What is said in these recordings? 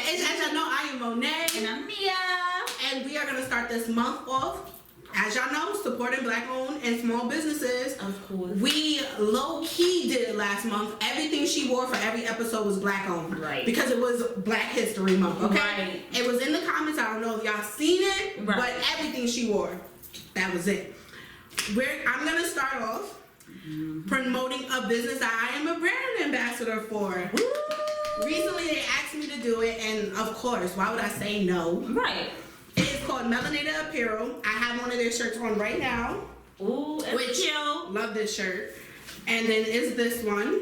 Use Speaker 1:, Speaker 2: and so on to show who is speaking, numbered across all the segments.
Speaker 1: As y'all know, I am Monet.
Speaker 2: And I'm Mia.
Speaker 1: And we are going to start this month off, as y'all know, supporting Black-owned and small businesses.
Speaker 2: Of course.
Speaker 1: We low-key did it last month. Everything she wore for every episode was Black-owned.
Speaker 2: Right.
Speaker 1: Because it was Black History Month, okay?
Speaker 2: Right.
Speaker 1: It was in the comments. I don't know if y'all seen it,
Speaker 2: Right.
Speaker 1: but everything she wore, that was it. I'm going to start off promoting a business that I am a brand ambassador for.
Speaker 2: Woo!
Speaker 1: Recently, they asked me to do it, and of course, why would I say no?
Speaker 2: Right.
Speaker 1: It's called Melanated Apparel. I have one of their shirts on right now.
Speaker 2: Ooh, it's cute.
Speaker 1: Love this shirt. And then is this one.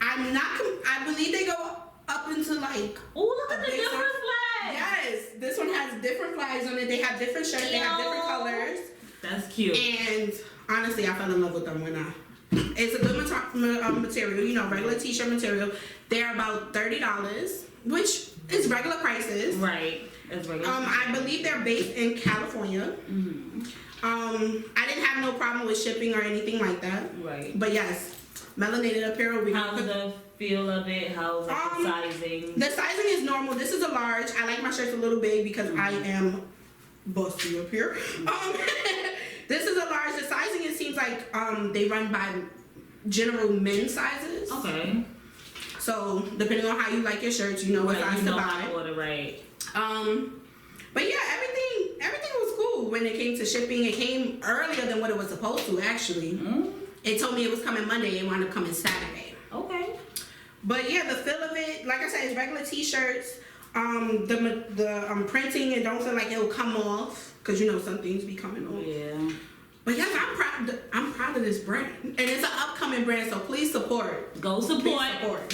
Speaker 1: I believe they go up into like.
Speaker 2: Ooh, look at the different flags.
Speaker 1: Yes, this one has different flags on it. They have different shirts. They have different colors.
Speaker 2: That's cute.
Speaker 1: And honestly, I fell in love with them when it's a good material, you know, regular t-shirt material. They're about $30, which is regular prices.
Speaker 2: Right. It's regular.
Speaker 1: I believe they're based in California.
Speaker 2: Mm-hmm.
Speaker 1: I didn't have no problem with shipping or anything like that.
Speaker 2: Right.
Speaker 1: But yes, Melanated Apparel.
Speaker 2: How's the feel of it? How's the sizing?
Speaker 1: The sizing is normal. This is a large. I like my shirts a little big because I am busty up here. This is a large. The sizing, it seems like they run by general men's sizes.
Speaker 2: Okay.
Speaker 1: So depending on how you like your shirts, you know what size to buy.
Speaker 2: How to order, right.
Speaker 1: But yeah, everything was cool when it came to shipping. It came earlier than what it was supposed to, actually. It told me it was coming Monday. It wound up coming Saturday.
Speaker 2: Okay.
Speaker 1: But yeah, the feel of it, like I said, it's regular t-shirts. The printing, it don't feel like it'll come off because you know some things be coming off.
Speaker 2: Yeah.
Speaker 1: But yes, I'm proud of this brand, and it's an upcoming brand, so please support.
Speaker 2: Go support.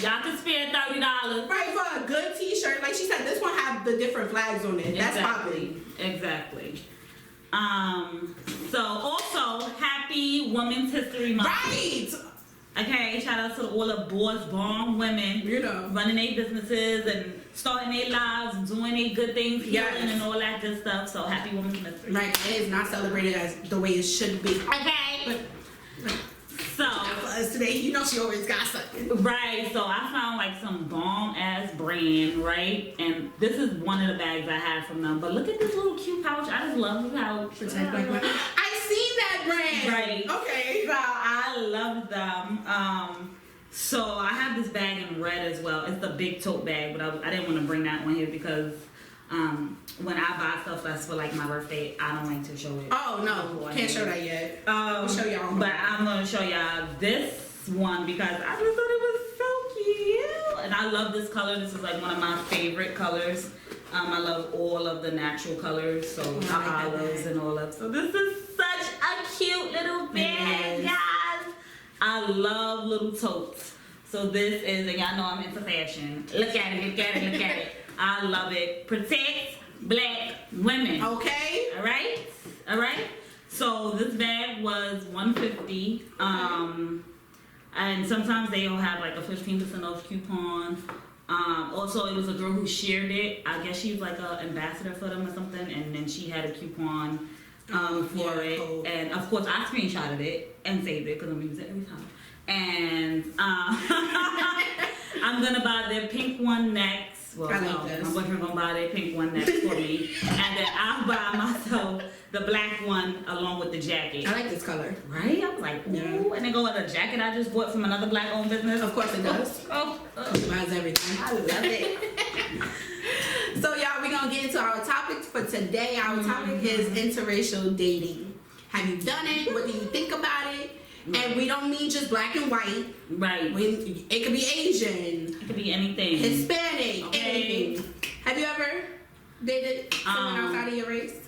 Speaker 2: Y'all can spend $30.
Speaker 1: Right, for a good t-shirt. Like she said, this one have the different flags on it. That's popping.
Speaker 2: Exactly. So also, happy Women's History Month.
Speaker 1: Right.
Speaker 2: Okay, shout out to all the boss born women,
Speaker 1: you know,
Speaker 2: running their businesses and starting their lives and doing their good things, healing and all that good stuff. So happy Women's History.
Speaker 1: Right, it is not celebrated as the way it should be.
Speaker 2: Okay. So
Speaker 1: for us today, you know she always got something.
Speaker 2: Right, so I found like some bomb ass brand, right? And this is one of the bags I had from them. But look at this little cute pouch. I just love the pouch.
Speaker 1: I seen that brand.
Speaker 2: Right.
Speaker 1: Okay.
Speaker 2: So I love them. So I have this bag in red as well. It's the big tote bag, but I didn't want to bring that one here because when I buy stuff that's for like my birthday, I don't like to show it.
Speaker 1: Oh no, can't show that yet. I'll show y'all.
Speaker 2: But I'm gonna show y'all this one because I just thought it was so cute, and I love this color. This is like one of my favorite colors. I love all of the natural colors, so the olives and all of. So this is such a cute little bag, guys. I love little totes. So this is, and y'all know I'm into fashion. Look at it, look at it, look at it. I love it. Protect Black women.
Speaker 1: Okay.
Speaker 2: All right. All right. So this bag was $150. And sometimes they'll have like a 15% off coupon. Also, it was a girl who shared it. I guess she's like an ambassador for them or something, and then she had a coupon for it. Cool. And of course, I screenshotted it and saved it because I'm using it every time. And I'm gonna buy their pink one next. Well, no, my boyfriend gonna buy their pink one next for me, and then I'll buy myself the black one along with the jacket.
Speaker 1: I like this color.
Speaker 2: Right? I was like, ooh, yeah. And then go with a jacket I just bought from another black-owned business.
Speaker 1: Of course it does. Buys everything.
Speaker 2: I love it.
Speaker 1: So y'all, we're gonna get into our topic for today. Our topic is interracial dating. Have you done it? What do you think about it? And we don't mean just black and white.
Speaker 2: Right.
Speaker 1: It could be Asian.
Speaker 2: It could be anything.
Speaker 1: Hispanic. Anything. Have you ever dated someone outside of your race?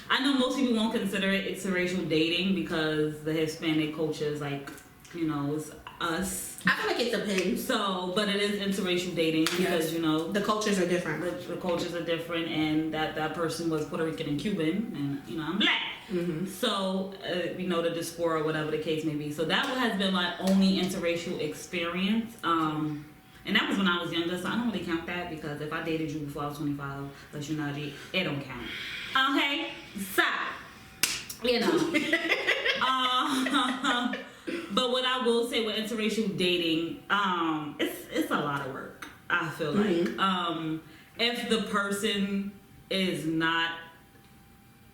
Speaker 2: I know most people won't consider it interracial dating because the Hispanic culture is like, you know, it's us.
Speaker 1: I feel like it depends.
Speaker 2: So, but it is interracial dating because, you know,
Speaker 1: the cultures are different.
Speaker 2: The cultures are different, and that person was Puerto Rican and Cuban, and, you know, I'm black. Mm-hmm. So, you know, the diaspora, whatever the case may be. So that has been my only interracial experience. And that was when I was younger, so I don't really count that because if I dated you before I was 25, but you're not, it don't count. Okay? So, you know. But what I will say with interracial dating, it's a lot of work, I feel like. if the person is not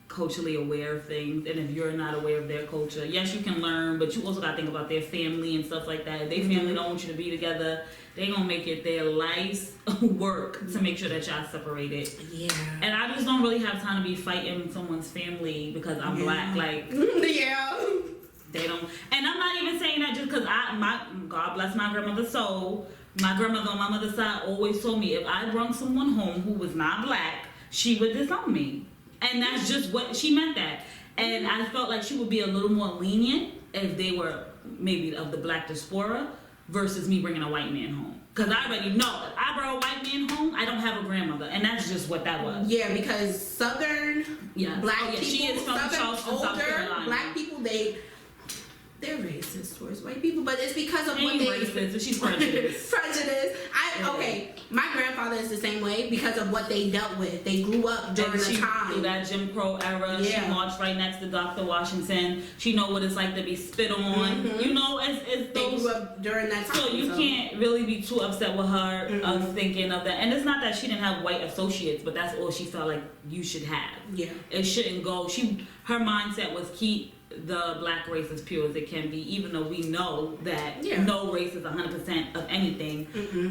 Speaker 2: culturally aware of things, and if you're not aware of their culture, yes, you can learn, but you also got to think about their family and stuff like that. If their family don't want you to be together, they gonna make it their life's work to make sure that y'all separated.
Speaker 1: Yeah.
Speaker 2: And I just don't really have time to be fighting someone's family because I'm black. Like,
Speaker 1: yeah.
Speaker 2: They don't, and I'm not even saying that just because God bless my grandmother's soul. My grandmother on my mother's side always told me if I brought someone home who was not black, she would disown me. And that's just what she meant that. And I felt like she would be a little more lenient if they were maybe of the black diaspora versus me bringing a white man home. Because I already know if I brought a white man home, I don't have a grandmother. And that's just what that was.
Speaker 1: Yeah, because Southern black people,
Speaker 2: she is from
Speaker 1: Southern
Speaker 2: Charleston, South
Speaker 1: older
Speaker 2: Carolina.
Speaker 1: black people, they're racist towards white people, but it's because of what they
Speaker 2: racist, but she's prejudiced.
Speaker 1: Okay, my grandfather is the same way because of what they dealt with. They grew up during the time.
Speaker 2: Through that Jim Crow era, she marched right next to Dr. Washington. She know what it's like to be spit on. You know, it's
Speaker 1: they grew up during that time.
Speaker 2: So you can't really be too upset with her of thinking of that. And it's not that she didn't have white associates, but that's all she felt like you should have. Yeah, it shouldn't go. Her mindset was keep the black race as pure as it can be, even though we know that no race is 100% of anything.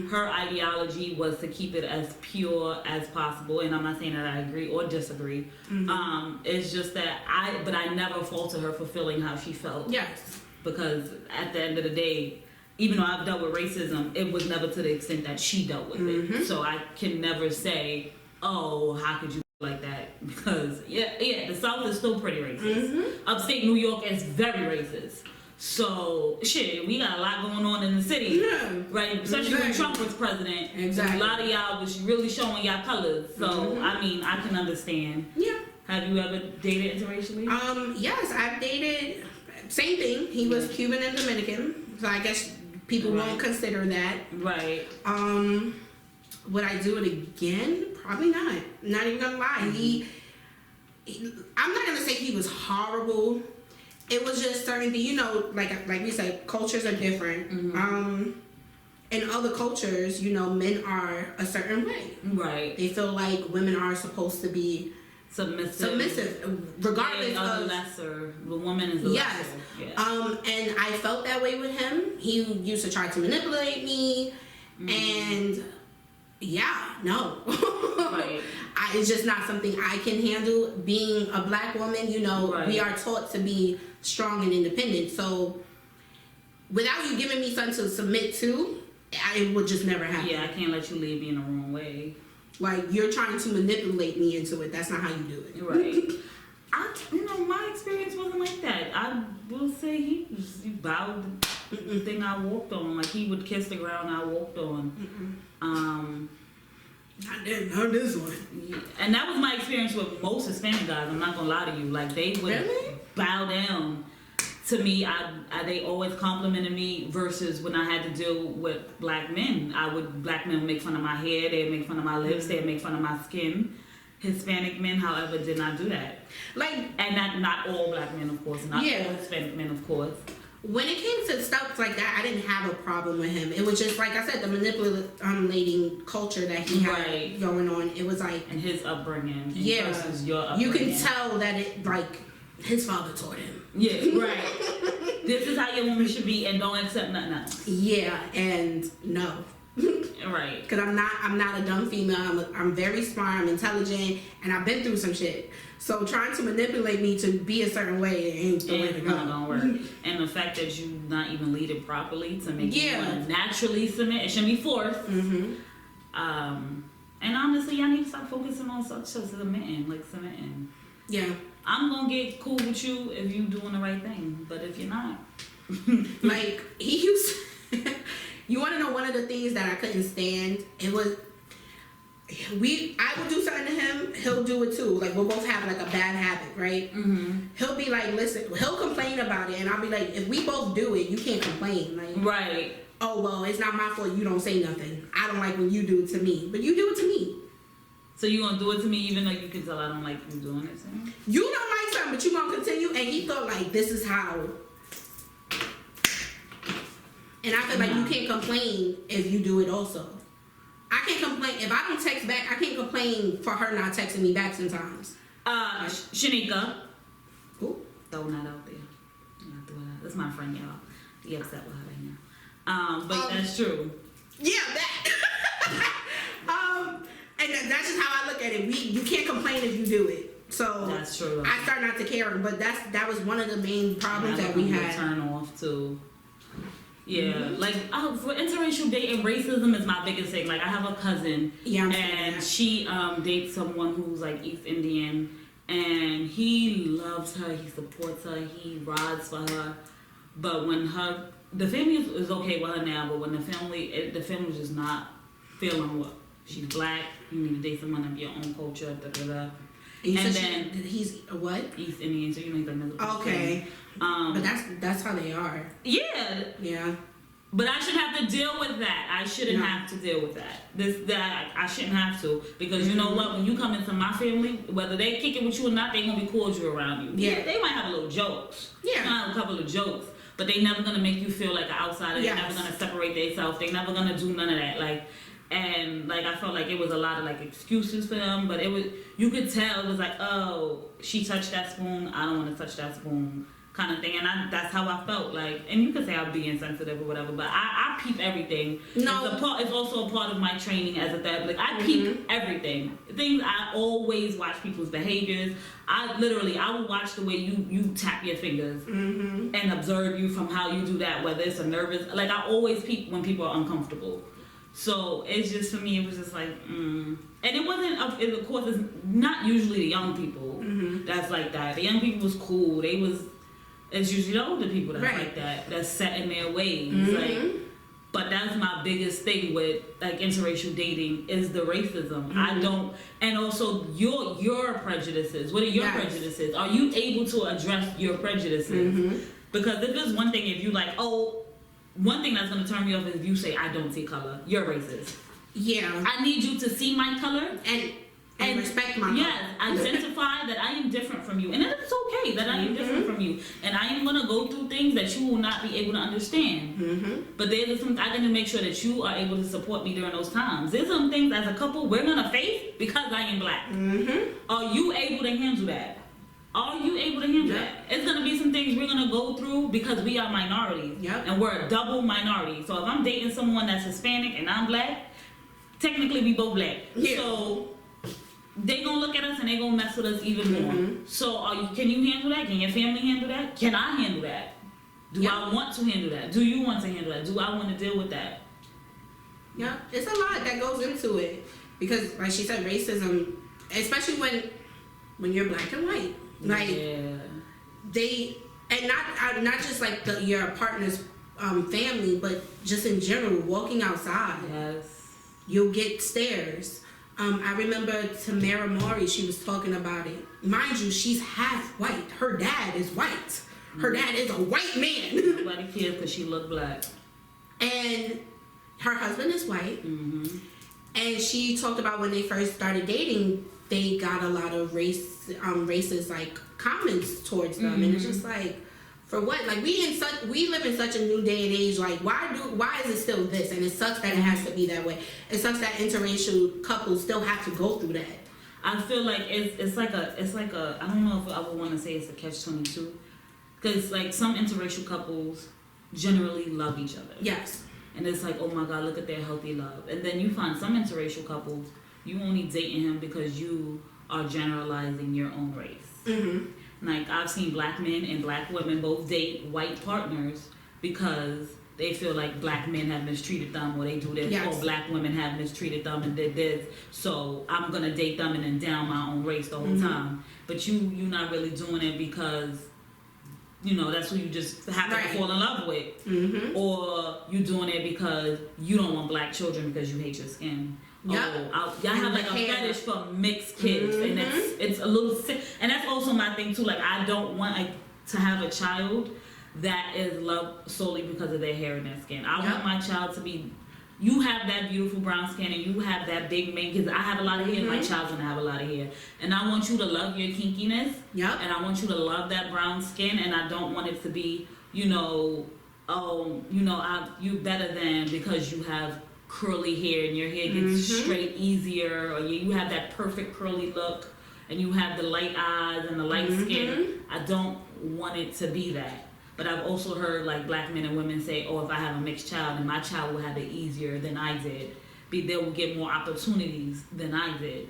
Speaker 2: Her ideology was to keep it as pure as possible, and I'm not saying that I agree or disagree. It's just that I never faulted her for feeling how she felt. Yes. Because at the end of the day, even though I've dealt with racism, it was never to the extent that she dealt with it. So I can never say, oh, how could you like that? Because the South is still pretty racist. Upstate New York is very racist. So shit, we got a lot going on in the city, right? Especially when Trump was president. Exactly. A lot of y'all was really showing y'all colors. So I mean, I can understand. Yeah. Have you ever dated interracially?
Speaker 1: Yes, I've dated. Same thing. He was Cuban and Dominican, so I guess people won't consider that. Right. Would I do it again? Probably not. Not even gonna lie. I'm not gonna say he was horrible. It was just certain things, you know, like we said, cultures are different. In other cultures, you know, men are a certain way. Right. They feel like women are supposed to be submissive, regardless of lesser. The woman is the lesser. Yes. And I felt that way with him. He used to try to manipulate me, and no. Right. It's just not something I can handle. Being a black woman, you know, we are taught to be strong and independent. So without you giving me something to submit to, it would just never happen. Yeah, I can't let you lead me in the wrong way. Like, you're trying to manipulate me into it. That's not how you do it. Right. My experience wasn't like that. I will say he bowed the thing I walked on. Like, he would kiss the ground I walked on. I didn't know this one. Yeah. And that was my experience with most Hispanic guys. I'm not gonna lie to you. Like, they would bow down to me. They always complimented me. Versus when I had to deal with black men, black men would make fun of my hair. They'd make fun of my lips. They'd make fun of my skin. Hispanic men, however, did not do that. And not all black men, of course. Not all Hispanic men, of course. When it came to stuff like that, I didn't have a problem with him. It was just, like I said, the manipulating culture that he had going on. It was like... And his upbringing versus your upbringing. You can tell that his father taught him. Yeah, right. This is how your woman should be, and don't accept nothing else. Yeah, and no. Right. Because I'm not a dumb female. I'm very smart, I'm intelligent, and I've been through some shit. So trying to manipulate me to be a certain way ain't the way to go. It's not gonna work. And the fact that you not even lead it properly to make you want to naturally submit, it shouldn't be forced. And honestly, y'all need to stop focusing on such as submitting. Yeah. I'm gonna get cool with you if you doing the right thing, but if you're not, like he used. You want to know one of the things that I couldn't stand? It was I would do something to him, he'll do it too. Like, we'll both have like a bad habit, right? He'll be like, listen, he'll complain about it, and I'll be like, if we both do it, you can't complain. Like, right. Oh, well, it's not my fault you don't say nothing. I don't like when you do it to me, but you do it to me. So you gonna do it to me even though you can tell I don't like you doing it to me? You don't like something, but you gonna continue, and he thought like, this is how. And I feel like you can't complain if you do it also. I can't complain if I don't text back. I can't complain for her not texting me back sometimes.
Speaker 2: Shanika.
Speaker 1: Who?
Speaker 2: Throw that out there. Yeah, throw it out. That's my friend, y'all. Be upset with her right now. But that's true.
Speaker 1: Yeah, that. And that's just how I look at it. You can't complain if you do it. So
Speaker 2: that's true.
Speaker 1: I start not to care, but that was one of the main problems that we had.
Speaker 2: Turn off too. Yeah, like for interracial dating, racism is my biggest thing. Like I have a cousin, and she dates someone who's like East Indian, and he loves her, he supports her, he rides for her. But when the family is okay with her now, but when the family was just not feeling what she's black, you need to date someone of your own culture, da da da.
Speaker 1: And then he's a what?
Speaker 2: East Indian, so you know he's like
Speaker 1: okay. But that's how they are.
Speaker 2: Yeah.
Speaker 1: Yeah.
Speaker 2: But I shouldn't have to deal with that. I shouldn't have to deal with that. I shouldn't have to, because you know what? When you come into my family, whether they kick it with you or not, they gonna be cordial around you. Yeah. They might have a little jokes. Yeah. They might have a couple of jokes, but they never gonna make you feel like an outsider. They're never gonna separate themselves. They never gonna do none of that. And I felt like it was a lot of excuses for them, but you could tell it was like, oh, she touched that spoon, I don't want to touch that spoon, kind of thing. And that's how I felt and you could say I'm being sensitive or whatever, but I peep everything. No, it's also a part of my training as a therapist. I peep everything. Things, I always watch people's behaviors. I will watch the way you tap your fingers and observe you from how you do that, whether it's a nervous, I always peep when people are uncomfortable. So it's just, for me, it was just and it wasn't, of course, it's not usually the young people that's like that. The young people was cool. It's usually the older people that's like that, that's set in their ways. But that's my biggest thing with interracial dating is the racism. I don't, and also your prejudices. What are your prejudices? Are you able to address your prejudices? Because if there's one thing, if you one thing that's going to turn me off is if you say, I don't see color. You're racist. Yeah. I need you to see my color and respect my color. Yes. Identify that I am different from you. And it's okay that I am different from you. And I am going to go through things that you will not be able to understand. But there's some, I got to make sure that you are able to support me during those times. There's some things as a couple we're going to face because I am black. Are you able to handle that? Are you able to handle that? It's going to be some things we're going to go through because we are minorities. And we're a double minority. So if I'm dating someone that's Hispanic and I'm black, technically we both black. So they going to look at us and they going to mess with us even more. So can you handle that? Can your family handle that? Can I handle that? Do I want to handle that? Do you want to handle that? Do I want to deal with that?
Speaker 1: Yeah, it's a lot that goes into it. Because like she said, racism, especially when you're black and white. They, and not just your partner's family, but just in general, walking outside, you'll get stares. I remember Tamara Mori, she was talking about it. Mind you, she's half white. Her dad is white. Her dad is a white man.
Speaker 2: Nobody cares because she looked black.
Speaker 1: And her husband is white. And she talked about when they first started dating, they got a lot of racist comments towards them, and it's just for what? We live in such a new day and age. Why is it still this? And it sucks that it has to be that way. It sucks that interracial couples still have to go through that.
Speaker 2: I feel like it's like a I don't know if I would want to say it's a catch-22, because some interracial couples generally love each other. Yes. And it's oh my God, look at their healthy love. And then you find some interracial couples, you only dating him because you are generalizing your own race. I've seen black men and black women both date white partners because they feel like black men have mistreated them, or they do this, or black women have mistreated them and did this, so I'm gonna date them and then down my own race the whole time. But you're not really doing it because that's who you just happen to fall in love with, or you doing it because you don't want black children because you hate your skin. Y'all have a fetish for mixed kids, and it's a little sick. And that's also my thing too. I don't want to have a child that is loved solely because of their hair and their skin. I want my child to be. You have that beautiful brown skin, and you have that big mane. Because I have a lot of hair, my child's gonna have a lot of hair, and I want you to love your kinkiness. And I want you to love that brown skin, and I don't want it to be, you better than because you have curly hair and your hair gets straight easier, or you have that perfect curly look and you have the light eyes and the light skin. I don't want it to be that. But I've also heard like black men and women say, oh, if I have a mixed child, then my child will have it easier than I did. They will get more opportunities than I did.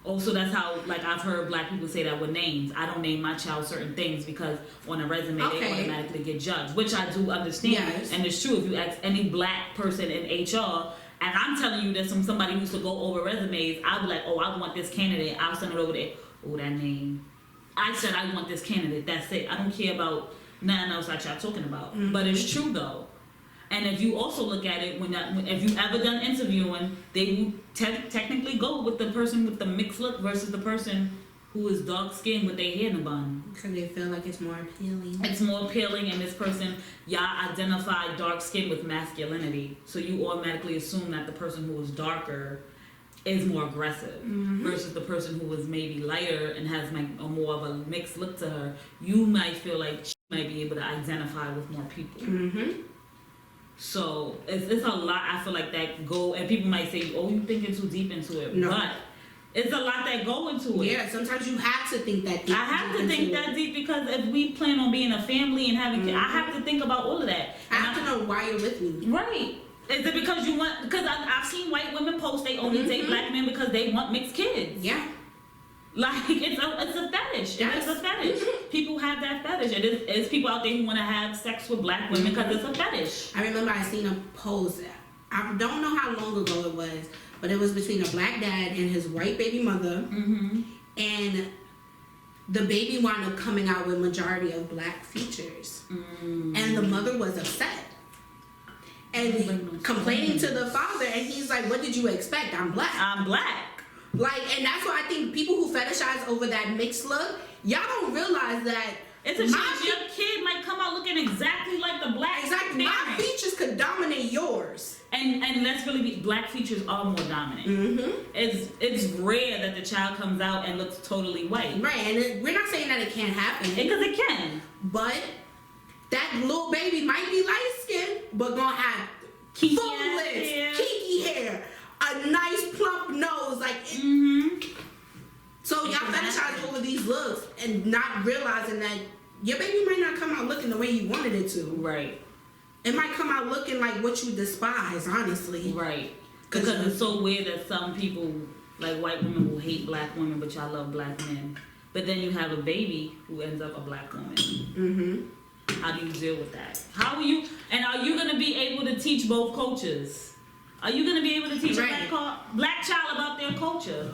Speaker 2: Also, that's how, like, I've heard black people say that with names. I don't name my child certain things because on a resume they automatically get judged, which I do understand.
Speaker 1: Yes.
Speaker 2: And it's true. If you ask any black person in HR, and I'm telling you that somebody used to go over resumes, I'll be like, oh, I want this candidate. I'll send it over there. Oh, that name. I said I want this candidate. That's it. I don't care about nothing else that y'all talking about. But it's true, though. And if you also look at it, if you've ever done interviewing, they will technically go with the person with the mixed look versus the person who is dark skinned with their hair in a bun.
Speaker 1: Because they feel like it's more appealing.
Speaker 2: It's more appealing, and this person, y'all identify dark skin with masculinity. So you automatically assume that the person who is darker is more aggressive versus the person who is maybe lighter and has like a more of a mixed look to her. You might feel like she might be able to identify with more people. So it's a lot. I feel like that and people might say, "Oh, you thinking too deep into it," but it's a lot that go into it.
Speaker 1: Yeah, sometimes you have to think that deep.
Speaker 2: I have to think that deep because if we plan on being a family and having kids, I have to think about all of that.
Speaker 1: I have to know why you're with me.
Speaker 2: Right. Is it because you want? Because I've seen white women post they only date black men because they want mixed kids.
Speaker 1: Yeah.
Speaker 2: Like it's a fetish.
Speaker 1: Yes.
Speaker 2: It's a fetish. People have that fetish. And there's people out there who want to have sex with black women because it's a fetish.
Speaker 1: I remember I seen a post. I don't know how long ago it was, but it was between a black dad and his white baby mother. And the baby wound up coming out with majority of black features. And the mother was upset. And complaining to the father, and he's like, what did you expect? I'm black.
Speaker 2: I'm black.
Speaker 1: Like, and that's why I think people who fetishize over that mixed look, y'all don't realize that
Speaker 2: it's a chance your kid might come out looking exactly like the black.
Speaker 1: Exactly. My features could dominate yours.
Speaker 2: And let's really be, black features are more dominant. It's rare that the child comes out and looks totally white.
Speaker 1: Right, and we're not saying that it can't happen.
Speaker 2: Because it can.
Speaker 1: But that little baby might be light skinned, but gonna have
Speaker 2: Kinky
Speaker 1: full lips,
Speaker 2: hair.
Speaker 1: kinky hair, a nice plump nose, like. So y'all fetishize over these looks and not realizing that your baby might not come out looking the way you wanted it to.
Speaker 2: Right.
Speaker 1: It might come out looking like what you despise, honestly.
Speaker 2: Right. Because it's so weird that some people, like white women, will hate black women, but y'all love black men. But then you have a baby who ends up a black woman. How do you deal with that? How are you? And are you going to be able to teach both cultures? Are you going to be able to teach a black child about their culture?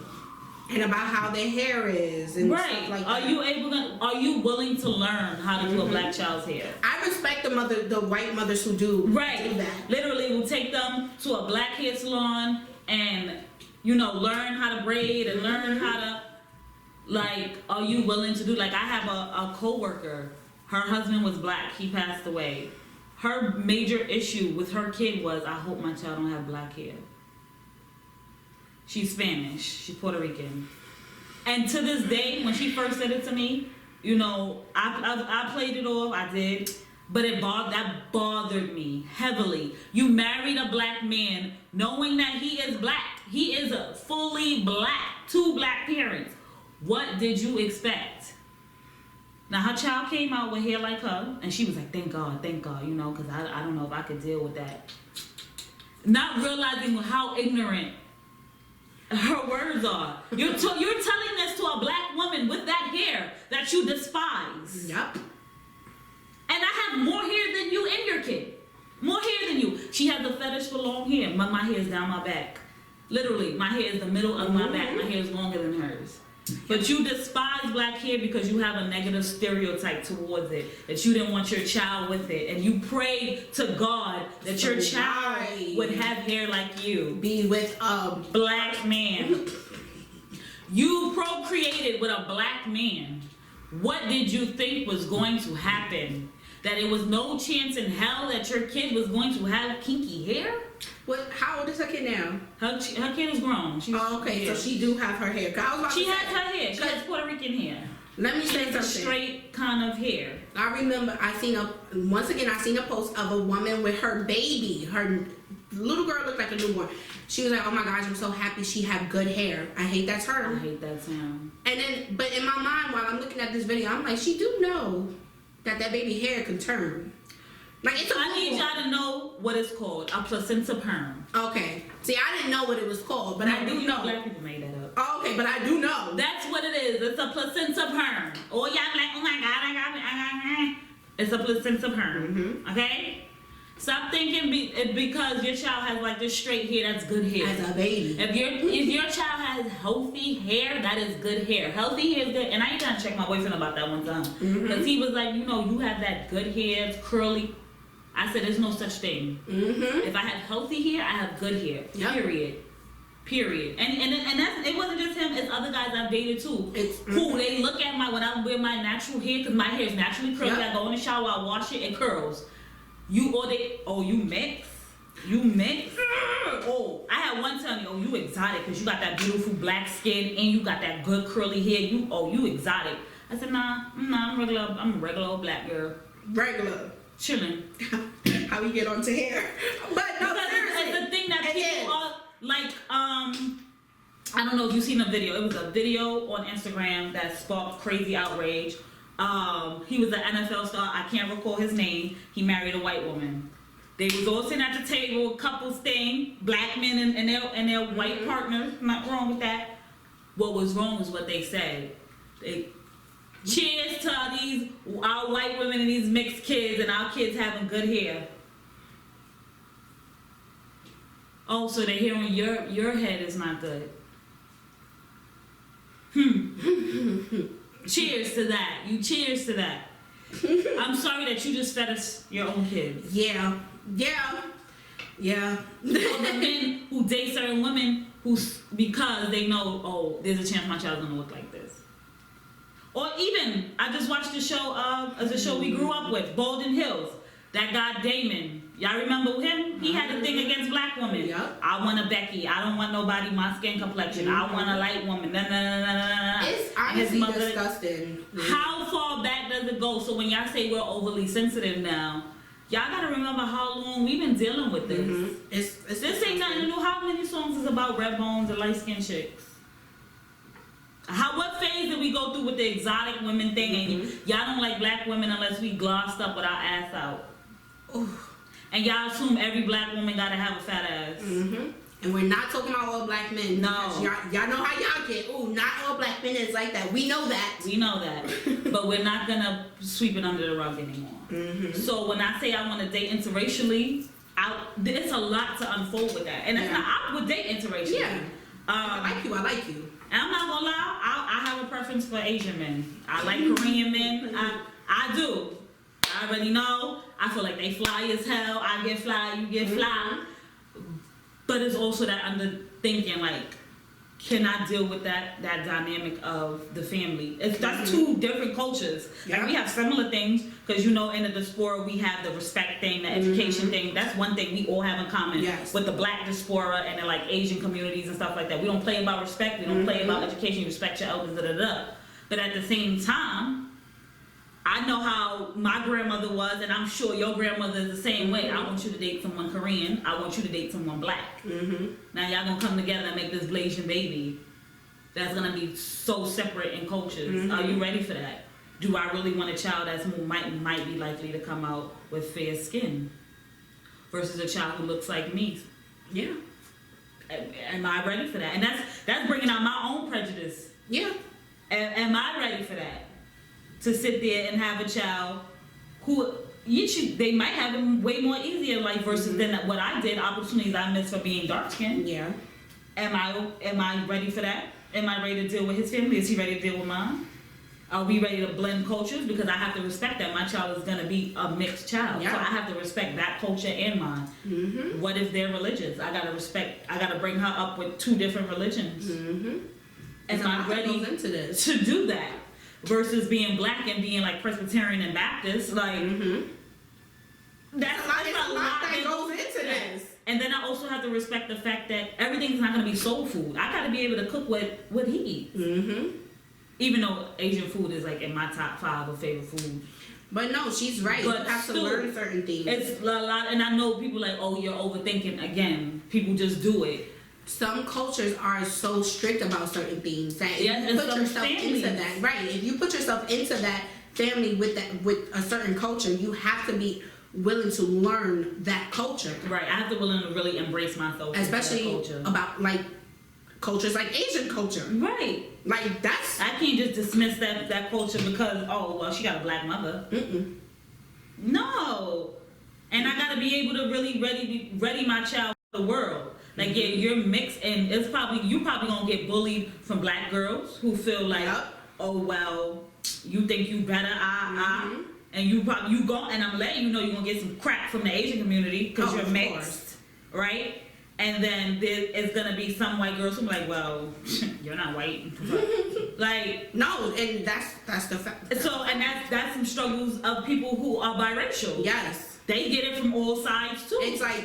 Speaker 1: And about how their hair is and stuff like that.
Speaker 2: Are you willing to learn how to do a black child's hair?
Speaker 1: I respect the white mothers who do do that.
Speaker 2: Literally, we'll take them to a black hair salon and learn how to braid and learn how to, like, are you willing to do, like, I have a coworker, her husband was black, he passed away. Her major issue with her kid was, I hope my child don't have black hair. She's Spanish. She's Puerto Rican. And to this day, when she first said it to me, I played it off. I did. But that bothered me heavily. You married a black man knowing that he is black. He is a fully black. 2 black parents. What did you expect? Now, her child came out with hair like her. And she was like, thank God, because I don't know if I could deal with that. Not realizing how ignorant her words are. You're telling this to a black woman with that hair that you despise.
Speaker 1: Yep.
Speaker 2: And I have more hair than you and your kid. More hair than you. She has a fetish for long hair. My hair is down my back. Literally, my hair is the middle of my back. My hair is longer than hers. But you despise black hair because you have a negative stereotype towards it. That you didn't want your child with it. And you pray to God that your child would have hair like you.
Speaker 1: Be with a
Speaker 2: black man. You procreated with a black man. What did you think was going to happen? That it was no chance in hell that your kid was going to have kinky hair?
Speaker 1: How old is her kid now?
Speaker 2: Her kid is grown.
Speaker 1: So she do have her hair.
Speaker 2: She has her hair. She has Puerto Rican hair.
Speaker 1: Let me say something.
Speaker 2: Straight kind of hair.
Speaker 1: I remember I seen a post of a woman with her baby, her The little girl looked like a newborn. She was like, oh my gosh, I'm so happy she had good hair. I hate that term.
Speaker 2: I hate that term.
Speaker 1: And then, but in my mind, while I'm looking at this video, I'm like, she do know that baby hair can turn. Like, it's
Speaker 2: I need y'all to know what it's called. A placenta perm.
Speaker 1: Okay. See, I didn't know what it was called, but I do know.
Speaker 2: Black people made that up.
Speaker 1: Oh, okay, but I do know.
Speaker 2: That's what it is. It's a placenta perm. Oh, y'all like, oh my God, I got it. It's a placenta perm.
Speaker 1: Mm-hmm.
Speaker 2: Okay? Stop thinking because your child has like this straight hair, that's good hair.
Speaker 1: As a baby.
Speaker 2: If your child has healthy hair, that is good hair. Healthy hair is good. And I used to check my boyfriend about that one time. Because he was like, you know, you have that good hair, it's curly. I said, there's no such thing. If I have healthy hair, I have good hair. Yep. Period. And that's, it wasn't just him, it's other guys I've dated too. Who they look at when I wear my natural hair, because my hair is naturally curly. Yep. I go in the shower, I wash it, it curls. You mix? You mix? Oh, I had one tell me, oh, you exotic because you got that beautiful black skin and you got that good curly hair. You exotic. I said, nah, I'm regular. I'm a regular old black girl.
Speaker 1: Regular.
Speaker 2: Chilling.
Speaker 1: How we get onto hair? But no,
Speaker 2: it's the thing that people are like. I don't know if you've seen a video. It was a video on Instagram that sparked crazy outrage. He was an NFL star. I can't recall his name. He married a white woman. They was all sitting at the table, couples thing, black men and their white partners. Not wrong with that. What was wrong is what they said. Cheers to our white women and these mixed kids and our kids having good hair. Oh, so they're hearing your head is not good. Cheers to that. You cheers to that. I'm sorry that you just fed us your own kids.
Speaker 1: Yeah.
Speaker 2: Or the men who date certain women because they know, oh, there's a chance my child's gonna look like this. Or even, I just watched the show we grew up with, Golden Hills. That guy Damon. Y'all remember him? He had a thing against black women.
Speaker 1: Yep.
Speaker 2: I want a Becky. I don't want nobody my skin complexion. I want a light woman.
Speaker 1: It's honestly disgusting.
Speaker 2: How far back does it go? So when y'all say we're overly sensitive now, y'all gotta remember how long we've been dealing with this. This ain't nothing new. How many songs is about red bones and light skinned chicks? What phase did we go through with the exotic women thing? And y'all don't like black women unless we glossed up with our ass out. Oof. And y'all assume every black woman gotta have a fat ass.
Speaker 1: And we're not talking about all black men.
Speaker 2: No.
Speaker 1: Y'all know how y'all get. Ooh, not all black men is like that. We know that. But we're not gonna sweep it under the rug anymore. So when I say I want to date interracially, it's a lot to unfold with that. And it's not, I would date interracially. Yeah. I like you.
Speaker 2: And I'm not gonna lie, I have a preference for Asian men. I like Korean men. I do. I already know. I feel like they fly as hell. I get fly, you get fly. But it's also that under thinking, like, can I deal with that dynamic of the family? That's two different cultures.
Speaker 1: Yeah.
Speaker 2: Like, we have similar things because, you know, in the diaspora we have the respect thing, the education thing. That's one thing we all have in common with the black diaspora and the like Asian communities and stuff like that. We don't play about respect. We don't play about education. You respect your elders. But at the same time, I know how my grandmother was, and I'm sure your grandmother is the same way. I want you to date someone Korean. I want you to date someone black. Now y'all gonna come together and make this Blasian baby. That's gonna be so separate in cultures. Are you ready for that? Do I really want a child that's might be likely to come out with fair skin versus a child who looks like me?
Speaker 1: Yeah.
Speaker 2: Am I ready for that? And that's bringing out my own prejudice.
Speaker 1: Yeah.
Speaker 2: Am I ready for that? To sit there and have a child who they might have it way more easier in life versus than what I did, opportunities I missed for being dark skinned.
Speaker 1: Yeah.
Speaker 2: Am I ready for that? Am I ready to deal with his family? Is he ready to deal with mine? Are we ready to blend cultures? Because I have to respect that my child is gonna be a mixed child.
Speaker 1: Yeah.
Speaker 2: So I have to respect that culture and mine. What if they're religious? I gotta bring her up with two different religions. Am I ready to do that? Versus being black and being like Presbyterian and Baptist, like that's a lot that goes into this. And then I also have to respect the fact that everything's not going to be soul food. I got to be able to cook what he eats. Even though Asian food is like in my top 5 of favorite food.
Speaker 1: But no, she's right.
Speaker 2: But
Speaker 1: you have
Speaker 2: still,
Speaker 1: to learn certain things.
Speaker 2: It's a lot, and I know people like, oh, you're overthinking. Again, people just do it.
Speaker 1: Some cultures are so strict about certain things that if you put yourself into that, right? If you put yourself into that family with a certain culture, you have to be willing to learn that culture.
Speaker 2: Right. I have to be willing to really embrace myself,
Speaker 1: especially about like cultures like Asian culture.
Speaker 2: Right.
Speaker 1: Like that's.
Speaker 2: I can't just dismiss that culture because she got a black mother.
Speaker 1: Mm-mm.
Speaker 2: No. And I gotta be able to really ready my child for the world. Like yeah, you're mixed, and you probably gonna get bullied from black girls who feel like, oh well, you think you better, and you go, and I'm letting you know you're gonna get some crap from the Asian community because you're mixed, right? And then there's gonna be some white girls who are like, well, you're not white, like
Speaker 1: no, and that's the fact.
Speaker 2: So and that's some struggles of people who are biracial.
Speaker 1: Yes,
Speaker 2: they get it from all sides too.
Speaker 1: It's like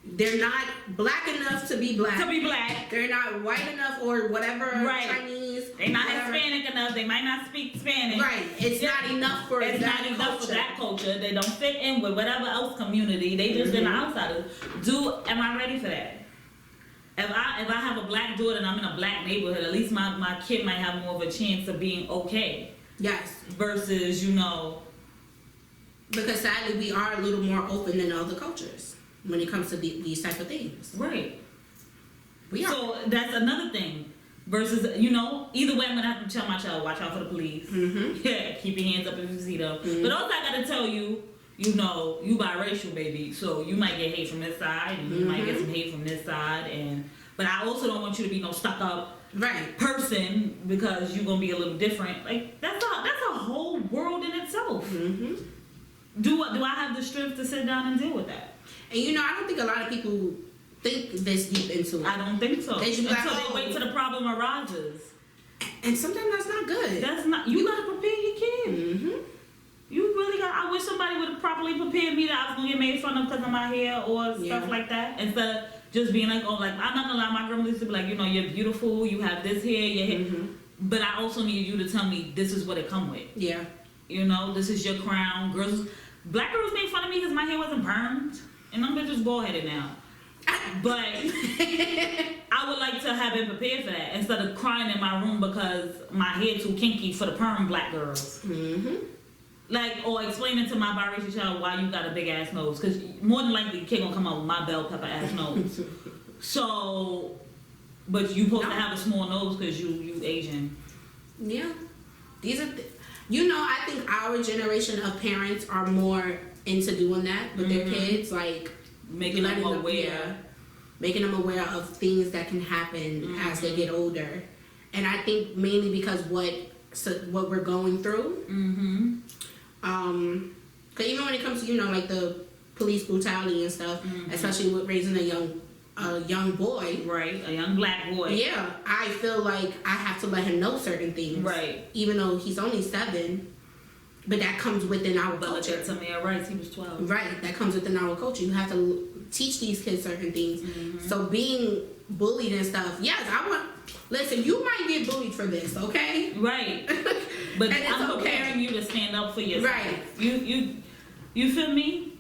Speaker 1: they're not black enough to be black. They're not white enough or whatever.
Speaker 2: Right.
Speaker 1: Chinese.
Speaker 2: They're not Hispanic enough. They might not speak Spanish.
Speaker 1: Right. It's not enough for
Speaker 2: it's
Speaker 1: that
Speaker 2: not enough
Speaker 1: culture.
Speaker 2: for that culture. They don't fit in with whatever else community. They just been outsiders. Am I ready for that? If I have a black daughter and I'm in a black neighborhood, at least my kid might have more of a chance of being okay.
Speaker 1: Yes.
Speaker 2: Versus,
Speaker 1: because sadly we are a little more open than other cultures when it comes to these type of things.
Speaker 2: Right.
Speaker 1: We are.
Speaker 2: So that's another thing. Versus, either way I'm gonna have to tell my child, watch out for the police.
Speaker 1: Mm-hmm.
Speaker 2: Yeah, keep your hands up if you see them.
Speaker 1: Mm-hmm.
Speaker 2: But also I gotta tell you, you biracial, baby. So you might get hate from this side, and you might get some hate from this side, but I also don't want you to be no stuck up person because you're gonna be a little different. Like that's a whole world in itself.
Speaker 1: Mm-hmm.
Speaker 2: Do I have the strength to sit down and deal with that?
Speaker 1: And I don't think a lot of people think this deep into it.
Speaker 2: I don't think so.
Speaker 1: They
Speaker 2: they wait till the problem arises.
Speaker 1: And sometimes that's not good.
Speaker 2: That's not. You gotta prepare your kid.
Speaker 1: Mm-hmm.
Speaker 2: You really got. I wish somebody would have properly prepared me that I was gonna get made fun of because of my hair or stuff like that. Instead of just being like, I'm not gonna lie. My grandma used to be like, you're beautiful. You have this hair, your hair. Mm-hmm. But I also need you to tell me this is what it come with.
Speaker 1: Yeah.
Speaker 2: This is your crown. Black girls made fun of me because my hair wasn't permed, and I'm just bald headed now. But I would like to have been prepared for that instead of crying in my room because my hair too kinky for the perm black girls.
Speaker 1: Mm-hmm.
Speaker 2: Or explaining to my biracial child why you got a big ass nose, because more than likely the kid gonna come out with my bell pepper ass nose. So, but you supposed to have a small nose because you Asian.
Speaker 1: Yeah, these are. I think our generation of parents are more into doing that with their kids, like
Speaker 2: making them aware.
Speaker 1: Making them aware of things that can happen as they get older, and I think mainly because what we're going through. Mm-hmm. Cause even when it comes to like the police brutality and stuff, especially with raising a young boy,
Speaker 2: right, a young black boy.
Speaker 1: Yeah, I feel like I have to let him know certain things,
Speaker 2: right? Even
Speaker 1: though he's only 7, but that comes within our culture.
Speaker 2: To Tamir Rice, he was 12.
Speaker 1: Right, that comes within our culture. You have to teach these kids certain things. Mm-hmm. So being bullied and stuff, yes, listen, you might get bullied for this, okay?
Speaker 2: Right. But I'm preparing you to stand up for yourself. Right. You feel me?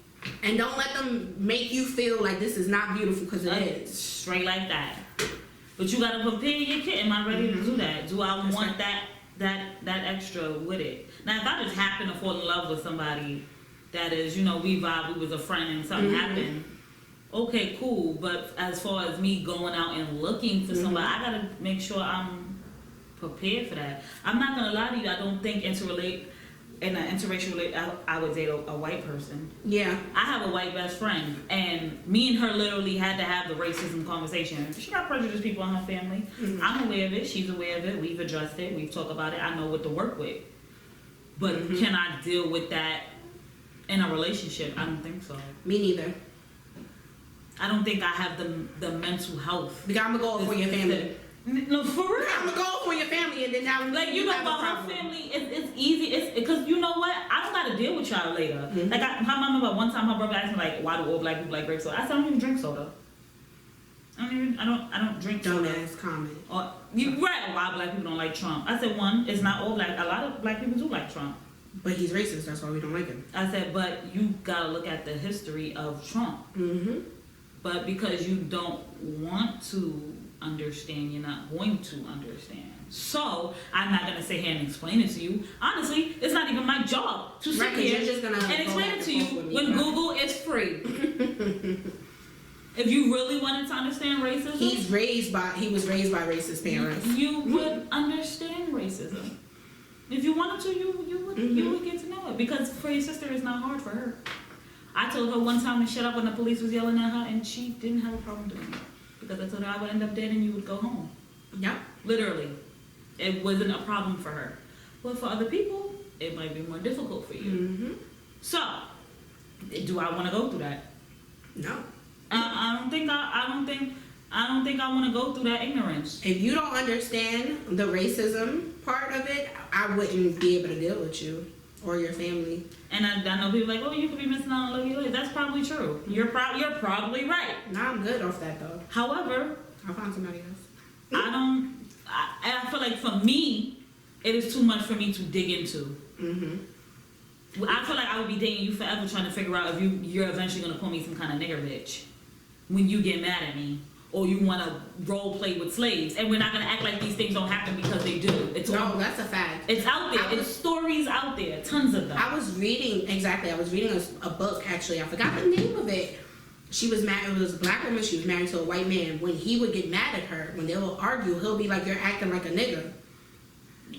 Speaker 1: And don't let them make you feel like this is not beautiful because it is.
Speaker 2: Straight like that. But you gotta prepare your kid. Am I ready to do that? Do I want that extra with it? Now, if I just happen to fall in love with somebody that is, we vibe, we was a friend and something happened, okay, cool. But as far as me going out and looking for somebody, I gotta make sure I'm prepared for that. I'm not gonna lie to you. I don't think in an interracial I would date a white person. Yeah. I have a white best friend, and me and her literally had to have the racism conversation. She got prejudiced people in her family. Mm-hmm. I'm aware of it. She's aware of it. We've addressed it. We've talked about it. I know what to work with. But can I deal with that in a relationship? I don't think so. Me neither. I don't think I have the mental health. Because I'm going to go for your family. No, for real. I'm gonna go for your family, and then now but her family, it's easy. It's because you know what? I don't gotta deal with y'all later. Mm-hmm. Like my mom remember one time her brother asked me like, why do all black people like grape soda? I said I don't even drink soda. I don't drink soda. Dumbass comment. Or you right? Why black people don't like Trump? I said one, it's not all black. A lot of black people do like Trump.
Speaker 1: But he's racist. That's why we don't like him.
Speaker 2: I said, but you gotta look at the history of Trump.
Speaker 1: Mm-hmm.
Speaker 2: But because you don't want to understand, you're not going to understand. So I'm not gonna sit here and explain it to you. Honestly, it's not even my job to sit here and explain it to you when Google is free. If you really wanted to understand racism,
Speaker 1: he was raised by racist parents.
Speaker 2: You would understand racism. If you wanted to, you would get to know it, because for your sister, it's not hard for her. I told her one time to shut up when the police was yelling at her, and she didn't have a problem doing it, because I told her I would end up dead and you would go home.
Speaker 1: Yeah.
Speaker 2: Literally, it wasn't a problem for her. But for other people, it might be more difficult for you.
Speaker 1: Mm-hmm.
Speaker 2: So, do I want to go through that?
Speaker 1: No.
Speaker 2: I don't think I want to go through that ignorance.
Speaker 1: If you don't understand the racism part of it, I wouldn't be able to deal with you or your family.
Speaker 2: And I know people like, oh, you could be missing out on love your life. That's probably true. You're probably right.
Speaker 1: Nah, I'm good off that though.
Speaker 2: However,
Speaker 1: I'll find somebody else.
Speaker 2: I feel like for me, it is too much for me to dig into.
Speaker 1: Mm-hmm.
Speaker 2: I feel like I would be dating you forever trying to figure out if you're eventually going to call me some kind of nigger bitch when you get mad at me, or you want to role play with slaves. And we're not going to act like these things don't happen, because they do.
Speaker 1: That's a fact.
Speaker 2: It's out there. It's stories out there. Tons of them.
Speaker 1: I was reading a book, actually. I forgot the name of it. She was mad. It was a black woman. She was married to a white man. When he would get mad at her, when they will argue, he'll be like, "You're acting like a nigger."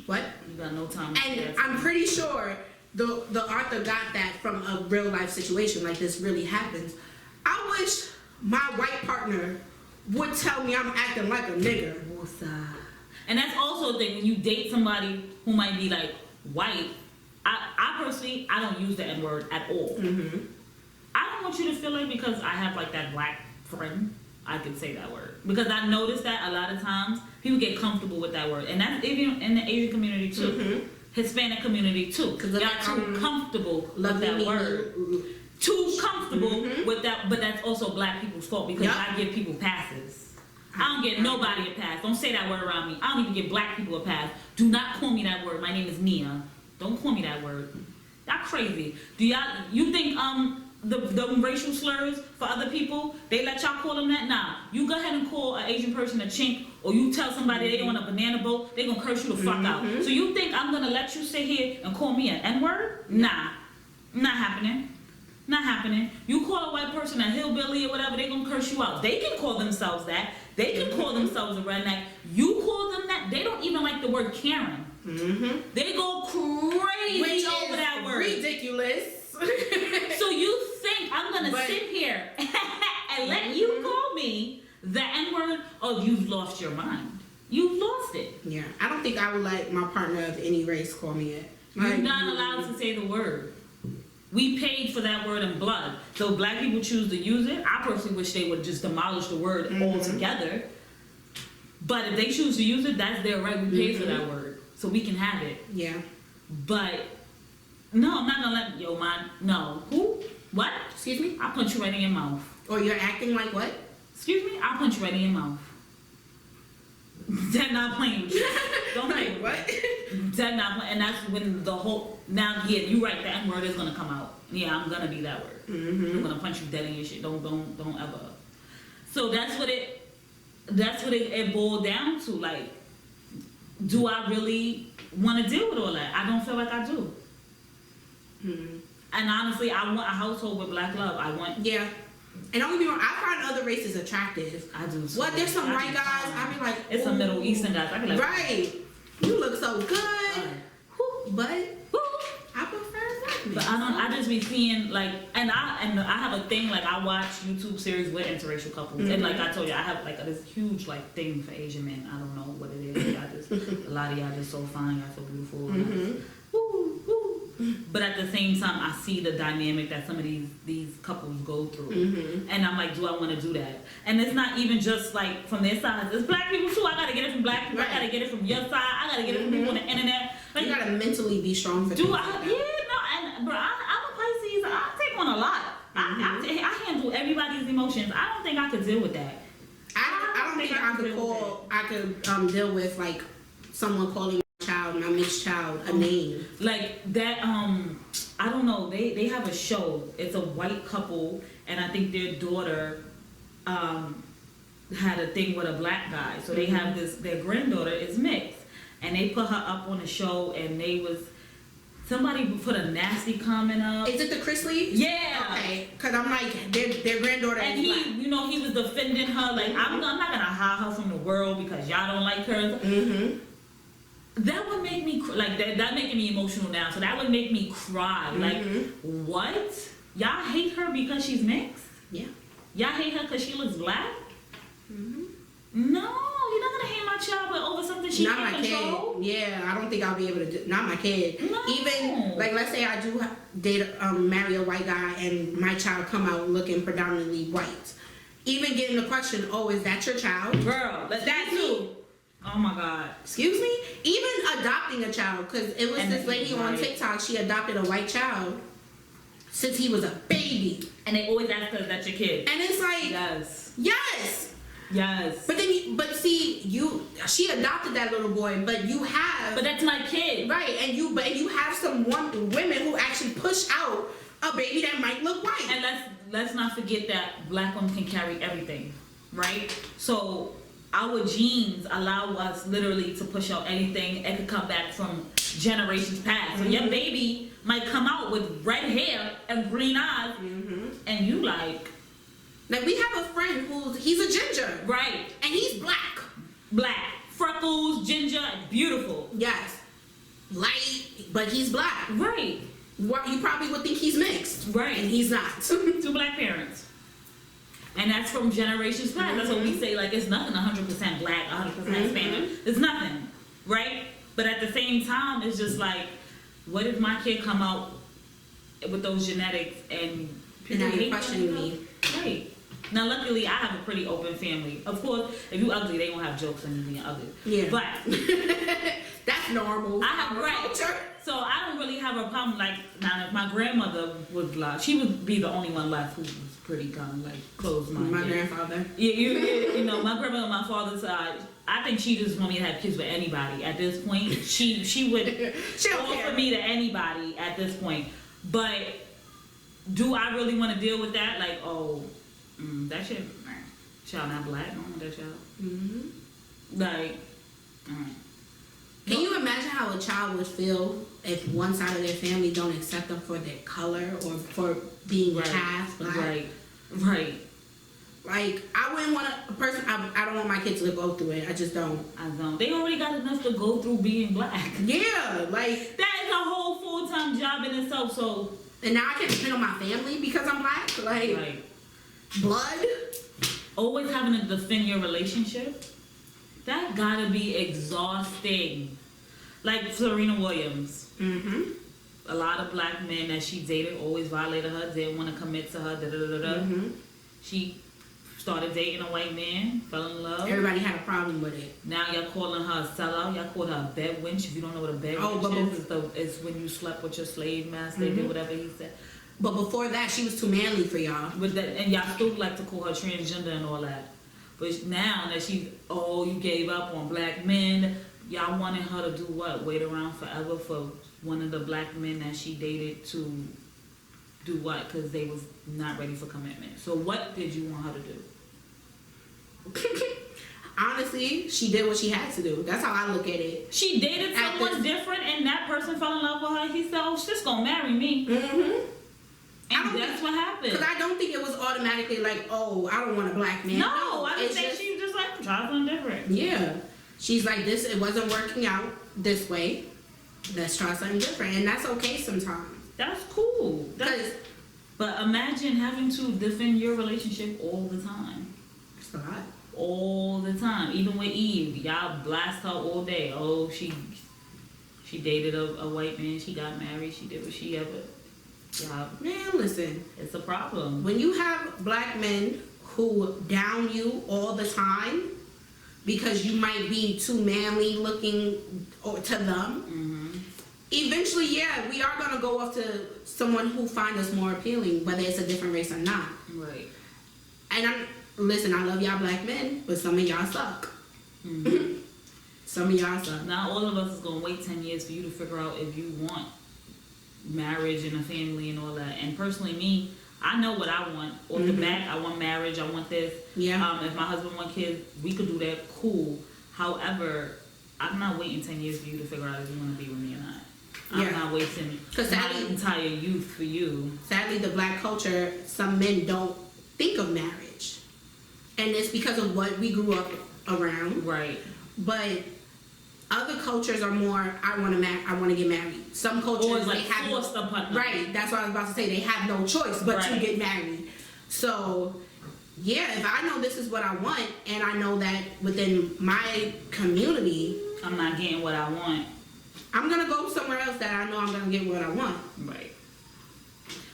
Speaker 1: What?
Speaker 2: You got no time.
Speaker 1: And I'm pretty sure the author got that from a real life situation, like this really happens. I wish my white partner would tell me I'm acting like a nigger.
Speaker 2: And that's also the thing, when you date somebody who might be like white, I personally, I don't use the N-word at all.
Speaker 1: Mm-hmm.
Speaker 2: I don't want you to feel like because I have like that black friend, I could say that word. Because I noticed that a lot of times people get comfortable with that word. And that's even in the Asian community too. Mm-hmm. Hispanic community too. Because y'all too comfortable with that word. Too comfortable with that, but that's also black people's fault, because I give people passes. I don't get nobody a pass. Don't say that word around me. I don't even give black people a pass. Do not call me that word. My name is Nia. Don't call me that word. That's crazy. You think the racial slurs for other people, they let y'all call them that? Nah. You go ahead and call an Asian person a chink, or you tell somebody they on a banana boat, they gonna curse you the fuck out. So you think I'm gonna let you sit here and call me an N-word? Nah. Not happening. Not happening. You call a white person a hillbilly or whatever, they gonna curse you out. They can call themselves that. They can call themselves a redneck. You call them that. They don't even like the word Karen. They go crazy over that word.
Speaker 1: Ridiculous.
Speaker 2: So you think I'm gonna sit here and let you call me the N-word? Oh, you've lost your mind. You've lost it.
Speaker 1: Yeah, I don't think I would let my partner of any race call me it.
Speaker 2: You're not allowed to say the word. We paid for that word in blood. So black people choose to use it. I personally wish they would just demolish the word altogether. But if they choose to use it, that's their right. We paid for that word. So we can have it.
Speaker 1: Yeah.
Speaker 2: But, no, I'm not going to let, no. Who? What?
Speaker 1: Excuse me?
Speaker 2: I'll punch you right in your mouth.
Speaker 1: Or you're acting like what?
Speaker 2: Excuse me? I'll punch you right in your mouth. They're not playing with you. Don't play with
Speaker 1: what?
Speaker 2: They're not playing. And that's when the whole, now, yeah, you're right, the N-word is going to come out. Yeah, I'm going to be that word. I'm going to punch you dead in your shit. Don't ever. So that's what it boiled down to. Like, do I really want to deal with all that? I don't feel like I do. And honestly, I want a household with black love.
Speaker 1: Yeah. And don't get me wrong, I find other races attractive.
Speaker 2: I do.
Speaker 1: What? There's some white guys, I be like,
Speaker 2: it's some Middle Eastern guys. I be like,
Speaker 1: right. You look so good. But I prefer black men.
Speaker 2: But I just be seeing like, and I have a thing, like I watch YouTube series with interracial couples, and like I told you, I have like this huge like thing for Asian men. I don't know what it is. A lot of y'all just so fine, y'all so beautiful. But at the same time, I see the dynamic that some of these couples go through, and I'm like, do I want to do that? And it's not even just like from their side. It's black people too. I gotta get it from black people. Right. I gotta get it from your side. I gotta get it from people on the internet. Like,
Speaker 1: you gotta mentally be strong for
Speaker 2: do I? Like and bro, I'm a Pisces. I take on a lot. I handle everybody's emotions. I don't think I could deal with that.
Speaker 1: I don't think I could deal with like someone calling my child child, my mixed child, a name.
Speaker 2: Like that, I don't know. They have a show. It's a white couple, and I think their daughter had a thing with a black guy. So they have this. Their granddaughter is mixed, and they put her up on the show, and somebody put a nasty comment up.
Speaker 1: Is it the Chrisleys?
Speaker 2: Yeah.
Speaker 1: Okay. Because I'm like, their granddaughter
Speaker 2: and
Speaker 1: is
Speaker 2: he,
Speaker 1: black.
Speaker 2: you know, he was defending her. Like, I'm not gonna hide her from the world because y'all don't like her.
Speaker 1: Mm-hmm.
Speaker 2: That would make me like that making me emotional now. So that would make me cry. Like, what? Y'all hate her because she's mixed?
Speaker 1: Yeah.
Speaker 2: Y'all hate her because she looks black?
Speaker 1: Mm-hmm.
Speaker 2: No, you're not gonna hate my child over something she
Speaker 1: Not
Speaker 2: can't
Speaker 1: my
Speaker 2: control.
Speaker 1: kid. Yeah, I don't think I'll be able to do. Not my kid.
Speaker 2: No.
Speaker 1: Even like, let's say I do marry a white guy, and my child come out looking predominantly white. Even getting the question, "Oh, is that your child?"
Speaker 2: Girl, that's me. Oh my God.
Speaker 1: Excuse me? Even adopting a child, because it was this lady on TikTok, she adopted a white child since he was a baby.
Speaker 2: And they always ask her, is that your kid?
Speaker 1: And it's like,
Speaker 2: Yes.
Speaker 1: yes.
Speaker 2: Yes.
Speaker 1: But then, she adopted that little boy, but you have.
Speaker 2: But that's my kid.
Speaker 1: Right, and you have some women who actually push out a baby that might look white.
Speaker 2: And let's not forget that black women can carry everything, right? So our genes allow us literally to push out anything. It could come back from generations past. So your baby might come out with red hair and green eyes, and you like
Speaker 1: we have a friend he's a ginger,
Speaker 2: right,
Speaker 1: and he's black,
Speaker 2: freckles, ginger, beautiful.
Speaker 1: yes, light, but he's black,
Speaker 2: right.
Speaker 1: What you probably would think he's mixed,
Speaker 2: Right.
Speaker 1: and he's not.
Speaker 2: Two black parents. And that's from generations past. That's what we say, like, it's nothing 100% black, 100% Spanish. It's nothing, right? But at the same time, it's just like, what if my kid come out with those genetics and people
Speaker 1: And now you're
Speaker 2: hate
Speaker 1: questioning
Speaker 2: them?
Speaker 1: me.
Speaker 2: Right. Now, luckily, I have a pretty open family. Of course, if you ugly, they won't have jokes on you being ugly.
Speaker 1: Yeah.
Speaker 2: But
Speaker 1: that's normal.
Speaker 2: I have
Speaker 1: culture.
Speaker 2: So I don't really have a problem. Like, now, if my grandmother was black, she would be the only one left who was pretty kind of like closed-minded.
Speaker 1: My grandfather.
Speaker 2: Yeah, you know, my grandmother on my father's side, I think she just want me to have kids with anybody at this point. She would offer me to anybody at this point. But do I really want to deal with that? Like, that shit, child not black, I don't want that child. Like,
Speaker 1: Can you imagine how a child would feel if one side of their family don't accept them for their color or for being half black?
Speaker 2: Right.
Speaker 1: Like, I wouldn't want a person, I don't want my kids to go through it. I just don't.
Speaker 2: I don't. They already got enough to go through being black.
Speaker 1: Yeah, like.
Speaker 2: That is a whole full-time job in itself, so.
Speaker 1: And now I can depend on my family because I'm black. Like,
Speaker 2: Right.
Speaker 1: blood.
Speaker 2: Always having to defend your relationship, that gotta be exhausting. Like Serena Williams. A lot of black men that she dated always violated her, didn't want to commit to her, She started dating a white man, fell in love.
Speaker 1: Everybody had a problem with it.
Speaker 2: Now y'all calling her a sellout, y'all call her a bed wench. If you don't know what a bed wench is, it's when you slept with your slave master, they did whatever he said.
Speaker 1: But before that, she was too manly for y'all.
Speaker 2: With that, and y'all still like to call her transgender and all that. But now that you gave up on black men, y'all wanted her to do what? Wait around forever for one of the black men that she dated to do what? Because they was not ready for commitment. So what did you want her to do?
Speaker 1: Honestly, she did what she had to do. That's how I look at it.
Speaker 2: She dated someone different and that person fell in love with her. He said, oh, she's going to marry me. And that's what happened.
Speaker 1: Because I don't think it was automatically like, oh, I don't want a black man.
Speaker 2: No, I didn't think she was just like, try something different.
Speaker 1: Yeah. She's like, it wasn't working out this way. Let's try something different. And that's okay sometimes.
Speaker 2: That's cool. But imagine having to defend your relationship all the time.
Speaker 1: It's a lot.
Speaker 2: All the time. Even with Eve, y'all blast her all day. Oh, she dated a white man. She got married. She did what she ever. Yeah.
Speaker 1: Man, listen.
Speaker 2: It's a problem.
Speaker 1: When you have black men who down you all the time because you might be too manly looking to them, eventually, yeah, we are going to go off to someone who finds us more appealing, whether it's a different race or not.
Speaker 2: Right.
Speaker 1: And listen, I love y'all black men, but some of y'all suck. Some of y'all son.
Speaker 2: Not all of us is gonna wait 10 years for you to figure out if you want marriage and a family and all that. And personally, me, I know what I want. Off the back, I want marriage. I want this.
Speaker 1: Yeah.
Speaker 2: If my husband want kids, we could do that. Cool. However, I'm not waiting 10 years for you to figure out if you want to be with me or not. I'm not wasting my entire youth for you.
Speaker 1: Sadly, the black culture, some men don't think of marriage. And it's because of what we grew up around.
Speaker 2: Right.
Speaker 1: But other cultures are more, I want to get married. Some cultures,
Speaker 2: or like
Speaker 1: they have
Speaker 2: forced upon them.
Speaker 1: Right, that's what I was about to say. They have no choice but to get married. So, yeah, if I know this is what I want, and I know that within my community,
Speaker 2: I'm not getting what I want,
Speaker 1: I'm going to go somewhere else that I know I'm going to get what I want.
Speaker 2: Right.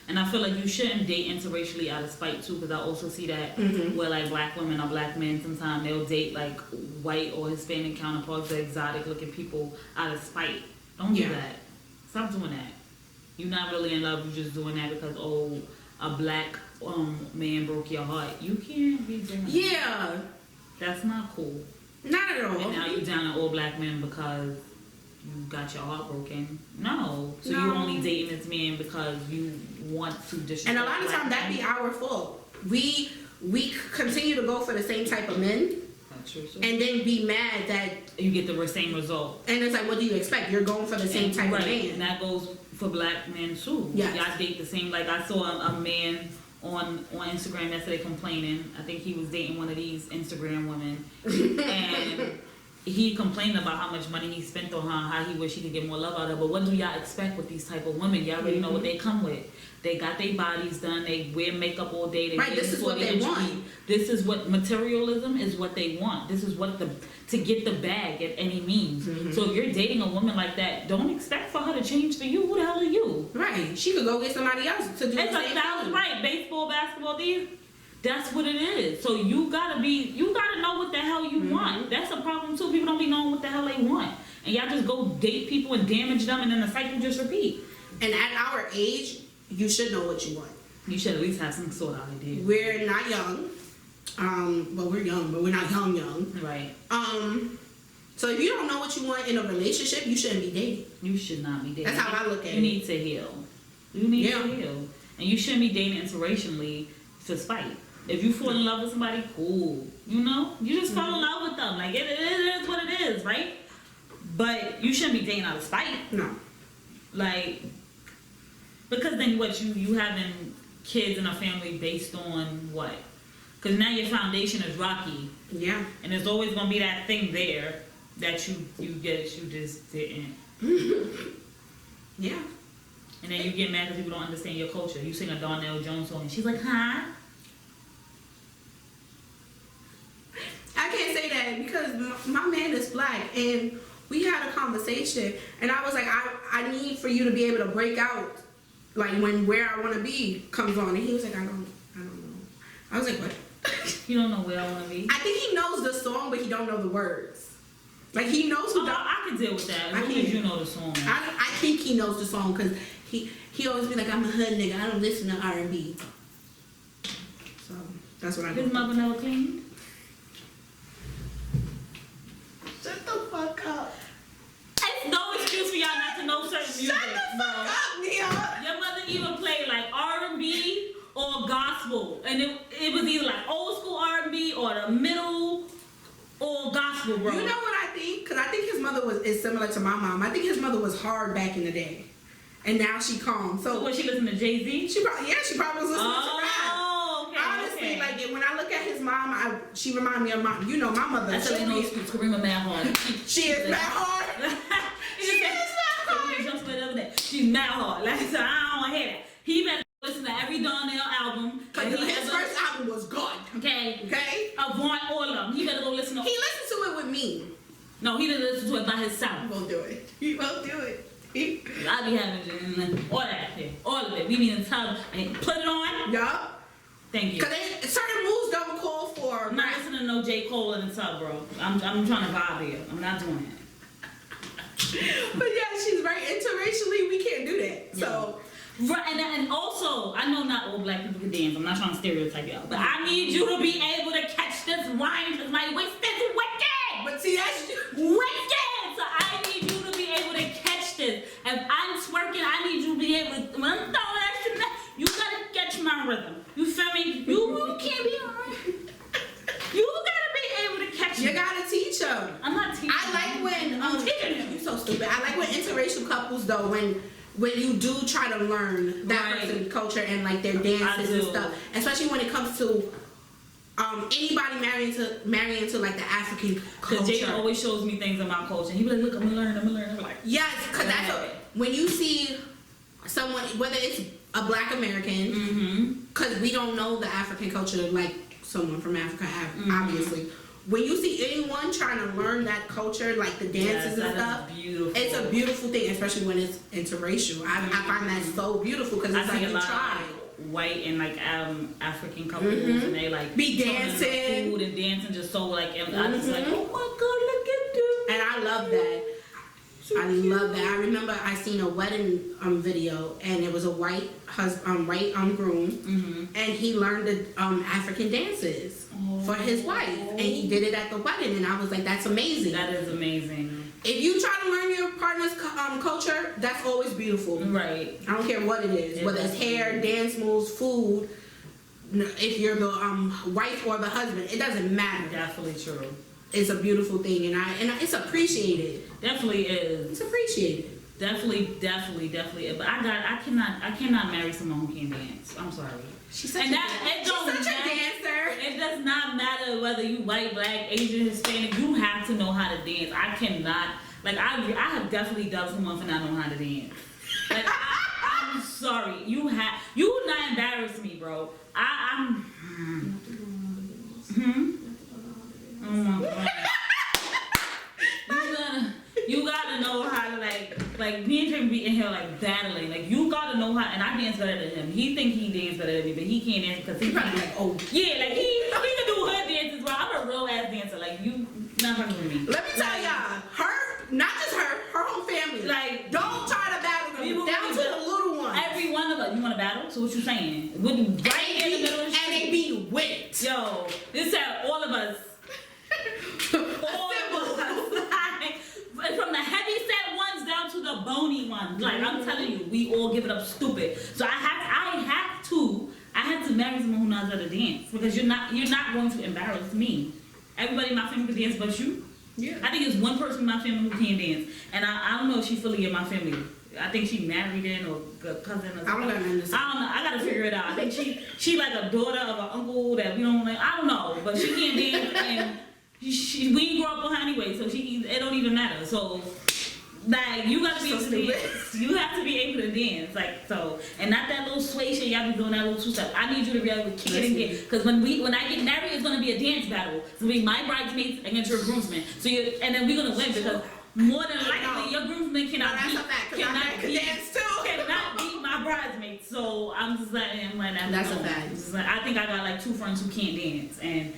Speaker 2: And I feel like you shouldn't date interracially out of spite too, because I also see that where like black women or black men sometimes they'll date like white or Hispanic counterparts, the exotic looking people out of spite. Don't do that. Stop doing that. You're not really in love. You're just doing that because a black man broke your heart. You can't be doing that.
Speaker 1: Yeah.
Speaker 2: That's not cool.
Speaker 1: Not at all.
Speaker 2: And now you're down to all black men because you got your heart broken. No. So you're only dating this man because you want to disrespect.
Speaker 1: And a lot of times that be our fault. We continue to go for the same type of men.
Speaker 2: That's true.
Speaker 1: And then be mad that
Speaker 2: you get the same result.
Speaker 1: And it's like, what do you expect? You're going for the same type of man.
Speaker 2: And that goes for black men too.
Speaker 1: Yeah.
Speaker 2: Y'all date the same. Like I saw a man on Instagram yesterday complaining. I think he was dating one of these Instagram women, and he complained about how much money he spent on her, how he wish he could get more love out of her. But what do y'all expect with these type of women? Y'all already know what they come with. They got their bodies done. They wear makeup all day. They
Speaker 1: this is what they want.
Speaker 2: This is what materialism is. What they want. This is what to get the bag at any means. So if you're dating a woman like that, don't expect for her to change for you. Who the hell are you?
Speaker 1: Right. She could go get somebody else to do.
Speaker 2: It's like that was right. Baseball, basketball, these. That's what it is. So you gotta know what the hell you want. That's a problem too. People don't be knowing what the hell they want, and y'all just go date people and damage them, and then the cycle just repeat.
Speaker 1: And at our age, you should know what you want.
Speaker 2: You should at least have some sort of idea.
Speaker 1: We're not young. Well, we're young, but we're not young.
Speaker 2: Right.
Speaker 1: So if you don't know what you want in a relationship, you shouldn't be dating.
Speaker 2: You should not be dating.
Speaker 1: That's how I look at it.
Speaker 2: You need to heal. You need to heal, and you shouldn't be dating interracially to spite. If you fall in love with somebody, cool. You know, you just fall in love with them. Like it is what it is, right? But you shouldn't be dating out of spite.
Speaker 1: No.
Speaker 2: Like, because then what you having kids and a family based on what? Because now your foundation is rocky.
Speaker 1: Yeah.
Speaker 2: And there's always gonna be that thing there that you just didn't.
Speaker 1: Yeah.
Speaker 2: And then you get mad because people don't understand your culture. You sing a Darnell Jones song and she's like, huh?
Speaker 1: I can't say that because my man is black, and we had a conversation, and I was like, I need for you to be able to break out, like when Where I Want to Be comes on, and he was like, I don't know. I was like, what?
Speaker 2: You don't know where I want to be?
Speaker 1: I think he knows the song, but he don't know the words. Like he knows who.
Speaker 2: I can deal with that as long as you know the song.
Speaker 1: I think he knows the song because he always be like, I'm a hood nigga. I don't listen to R&B. So that's what I do.
Speaker 2: His mother never cleaned.
Speaker 1: Shut the fuck up.
Speaker 2: It's no excuse for y'all not to know certain music.
Speaker 1: Shut the fuck up, Nia.
Speaker 2: Your mother even played like R&B or gospel, and it was either like old school R&B or the middle or gospel, bro.
Speaker 1: You know what I think? Because I think his mother is similar to my mom. I think his mother was hard back in the day, and now she calm. So
Speaker 2: what, she listened to Jay-Z?
Speaker 1: She probably was listening to rap.
Speaker 2: Okay.
Speaker 1: Honestly, like when I look at his mom, she reminds me of my mother.
Speaker 2: That's a no excuse. Karima mad hard.
Speaker 1: She is mad hard. She is mad hard.
Speaker 2: She's mad hard. Like so, I don't want to hear that. He better listen to every Darnell album.
Speaker 1: Because his first album was good.
Speaker 2: Okay.
Speaker 1: Avoid
Speaker 2: all of them. He better go listen to.
Speaker 1: He listened to it with me.
Speaker 2: No, he didn't listen to it by himself.
Speaker 1: He won't do it. He won't do it.
Speaker 2: I be having all that shit. All of it. We be in the tub and put it on.
Speaker 1: Yup.
Speaker 2: Thank you.
Speaker 1: Because certain moves don't call for.
Speaker 2: I'm not listening to no J. Cole in the tub, bro. I'm trying to vibe here. I'm not doing it.
Speaker 1: But yeah, she's right. Interracially, we can't do that. Yeah. So.
Speaker 2: Right, and also, I know not all black people can dance. I'm not trying to stereotype y'all, but I need you to be able to catch this wine because my waist is wicked.
Speaker 1: But See, that's
Speaker 2: wicked. So I need you to be able to catch this. If I'm twerking, I need you to be able to, when I'm throwing that shit, you gotta catch my rhythm. You feel me? You can't be you gotta be able to catch
Speaker 1: you
Speaker 2: me.
Speaker 1: gotta teach them.
Speaker 2: I'm not teaching.
Speaker 1: I like when
Speaker 2: I'm teaching you.
Speaker 1: you so stupid. I like when interracial couples though when you do try to learn that
Speaker 2: Right.
Speaker 1: person's culture and like their dances and stuff, especially when it comes to anybody marrying into like the African
Speaker 2: Because Jay
Speaker 1: culture.
Speaker 2: always shows me things in my culture. He be like, look, I'm gonna learn. I'm like,
Speaker 1: Yes, because when you see someone, whether it's a Black American, because we don't know the African culture like someone from Africa, obviously. When you see anyone trying to learn that culture, like the dances and stuff, it's a beautiful thing, especially when it's interracial. I find that so beautiful because it's
Speaker 2: I
Speaker 1: like
Speaker 2: see a
Speaker 1: you
Speaker 2: lot
Speaker 1: try.
Speaker 2: of white and like African couples and they like
Speaker 1: Be
Speaker 2: showing
Speaker 1: dancing.
Speaker 2: food and dancing just so like and I just like, oh my god, look at this.
Speaker 1: And I love that. I love that. I remember I seen a wedding video, and it was a white groom, and he learned the African dances for his wife, and he did it at the wedding, and I was like, that's amazing.
Speaker 2: That is amazing.
Speaker 1: If you try to learn your partner's culture, that's always beautiful.
Speaker 2: Right.
Speaker 1: I don't care what it is, whether it's hair, dance moves, food. If you're the wife or the husband, it doesn't matter.
Speaker 2: Definitely true.
Speaker 1: It's a beautiful thing, and it's appreciated.
Speaker 2: Definitely is.
Speaker 1: It's appreciated.
Speaker 2: Definitely. But I cannot marry someone who can't dance. I'm sorry.
Speaker 1: She's such
Speaker 2: And
Speaker 1: a
Speaker 2: dancer.
Speaker 1: dancer.
Speaker 2: It does not matter whether you white, Black, Asian, Hispanic. You have to know how to dance. I cannot. Like I have definitely dubbed someone for not knowing how to dance. Like I'm sorry. You not embarrass me, bro. I'm. Oh my god. You gotta know how to like me and Jim be in here like battling. Like you gotta know how, and I dance better than him. He think he dance better than me, but he can't dance because he's
Speaker 1: Probably like, oh.
Speaker 2: yeah, like he can do hood dances. Well, I'm a real ass dancer. Like you, not fucking with me.
Speaker 1: Let me tell y'all, not just her whole family.
Speaker 2: Like
Speaker 1: don't try to battle them down to the little ones.
Speaker 2: Every one of us, you want to battle? So what you saying? Right in the middle of the
Speaker 1: and they be whipped.
Speaker 2: Yo, this said all of us. All of us. Like, from the heavy set ones down to the bony ones. Like I'm telling you, we all give it up stupid. So I had to marry someone who knows how to dance because you're not going to embarrass me. Everybody in my family can dance but you.
Speaker 1: Yeah.
Speaker 2: I think it's one person in my family who can dance, and I don't know if she's fully in my family. I think she married in or a cousin or something.
Speaker 1: I don't know.
Speaker 2: I gotta figure it out. I think she like a daughter of an uncle that we don't like. I don't know, but she can't dance and we didn't grow up with her anyway, so it don't even matter. So like you gotta be able to dance. You have to be able to dance, like so, and not that little sway shit. Y'all be doing that little two step. I need you to be able to kick it and get. Because when I get married, it's gonna be a dance battle. It's gonna be my bridesmaids against your groomsmen. So and then we're gonna win because more than likely your groomsmen cannot beat my bridesmaids. So I'm just letting
Speaker 1: that's a fact.
Speaker 2: I think I got like 2 friends who can't dance and.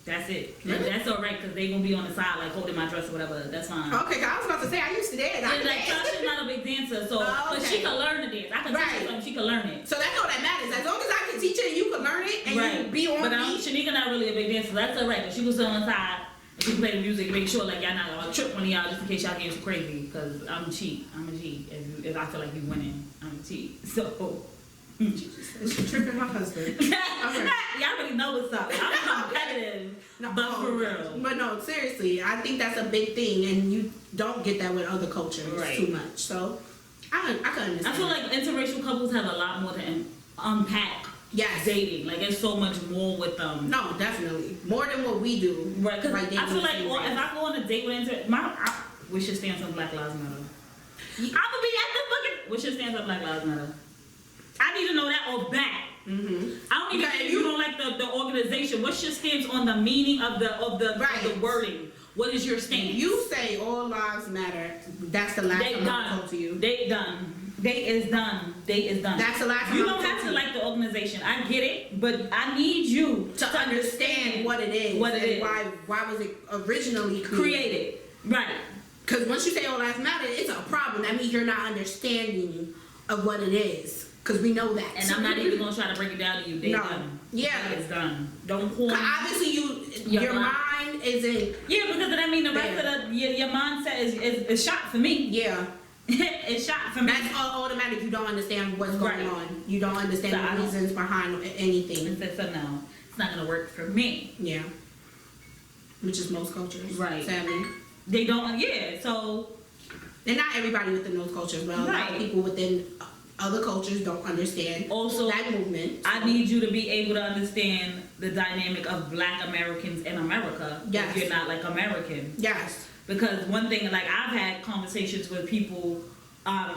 Speaker 2: That's it.
Speaker 1: Really?
Speaker 2: That's all right because they gonna be on the side like holding my dress or whatever. That's fine.
Speaker 1: Okay, I was about to say I used to dance.
Speaker 2: Yeah, like Tasha's not a big dancer, so but she can learn to dance. I can teach her something. She can learn it.
Speaker 1: So that's all that matters. As long as I can teach it and you can learn it and you be on
Speaker 2: but
Speaker 1: me.
Speaker 2: Shanika not really a big dancer. So that's all right. But she was on the side. And she can play the music. Make sure like y'all not gonna trip one of y'all just in case y'all get too crazy. Because I'm a cheat. I'm a G. If I feel like you winning, I'm a cheat. So.
Speaker 1: She's tripping my husband.
Speaker 2: Y'all already know what's up. I'm competitive, but for real.
Speaker 1: But no, seriously, I think that's a big thing, and you don't get that with other cultures too much. So I can understand.
Speaker 2: I feel like interracial couples have a lot more to unpack.
Speaker 1: Yes.
Speaker 2: Dating, like it's so much more with them.
Speaker 1: No, definitely more than what we do.
Speaker 2: Right, because I feel like if I go on a date with we should stand on Black Lives Matter. I'm gonna be at the fucking. We should stand on Black Lives Matter. I need to know that or back. I don't even care if you don't like the organization. What's your stance on the meaning of the wording? What is your stance?
Speaker 1: If you say all lives matter, that's the last time I talk to you.
Speaker 2: Date done. Date is done. That's the last time. You don't have to like the organization. I get it, but I need you
Speaker 1: to understand what it is. Why was it originally created?
Speaker 2: Right.
Speaker 1: Because once you say all lives matter, it's a problem. That means you're not understanding of what it is. because we know that.
Speaker 2: And I'm not even gonna try to break it down to you. They
Speaker 1: No.
Speaker 2: done.
Speaker 1: Yeah.
Speaker 2: It's done. Don't call me.
Speaker 1: Obviously, your mind isn't.
Speaker 2: Yeah, because I mean the rest of the your mindset is shot for me.
Speaker 1: Yeah.
Speaker 2: It's shot for me.
Speaker 1: That's automatic. You don't understand what's going
Speaker 2: Right.
Speaker 1: on. You don't understand
Speaker 2: So
Speaker 1: the reasons behind anything.
Speaker 2: And so no, it's not gonna work for me.
Speaker 1: Yeah. Which is most cultures.
Speaker 2: Right.
Speaker 1: Sadly.
Speaker 2: They don't. Yeah. So.
Speaker 1: And not everybody within those cultures, but a lot
Speaker 2: Right.
Speaker 1: of people within other cultures don't understand
Speaker 2: Also,
Speaker 1: that movement.
Speaker 2: I need you to be able to understand the dynamic of Black Americans in America.
Speaker 1: Yes.
Speaker 2: If you're not like American.
Speaker 1: Yes.
Speaker 2: Because one thing, like I've had conversations with people